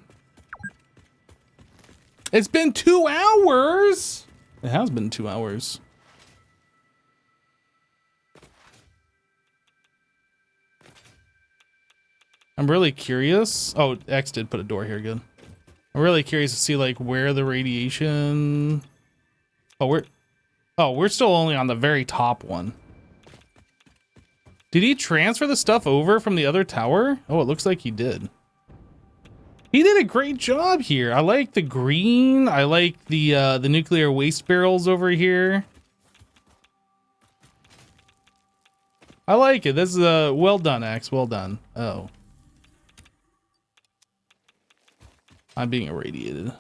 It's been 2 hours. It has been 2 hours. I'm really curious. Oh, X did put a door here. Good. I'm really curious to see like where the radiation. Oh, we're still only on the very top one. Did he transfer the stuff over from the other tower? Oh, it looks like he did. He did a great job here. I like the green. I like the nuclear waste barrels over here. I like it. This is well done, X. Well done. Oh. I'm being irradiated.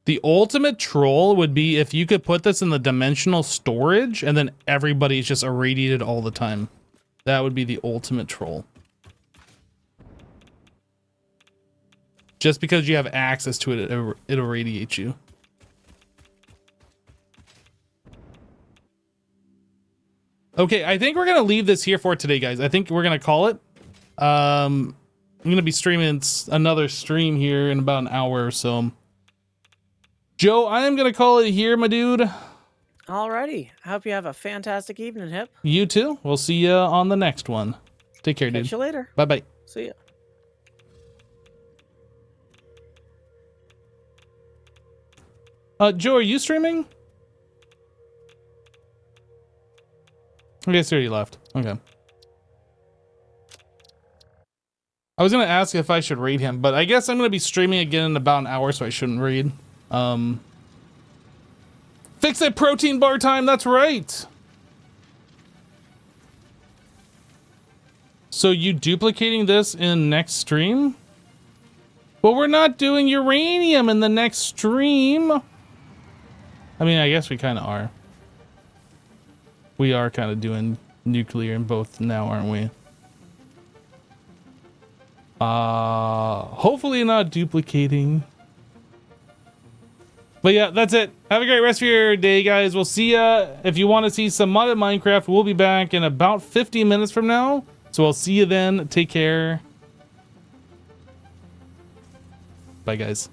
The ultimate troll would be if you could put this in the dimensional storage and then everybody's just irradiated all the time. That would be the ultimate troll. Just because you have access to it, it irradiates you. Okay, I think we're gonna leave this here for today, guys. I think we're gonna call it. I'm gonna be streaming another stream here in about an hour or so. Joe, I am gonna call it here, my dude. Alrighty. I hope you have a fantastic evening, Hip. You too. We'll see you on the next one. Take care, dude. Catch you later. Bye bye. See ya. Joe, are you streaming? I guess he already left. Okay. I was gonna ask if I should raid him, but I guess I'm gonna be streaming again in about an hour, so I shouldn't raid. Fix that protein bar time. That's right. So you duplicating this in next stream? Well, we're not doing uranium in the next stream. I mean, I guess we kind of are. We are kind of doing nuclear in both now, aren't we? Hopefully not duplicating. But yeah, that's it. Have a great rest of your day, guys. We'll see ya. If you want to see some modded Minecraft, we'll be back in about 50 minutes from now. So I'll see you then. Take care. Bye, guys.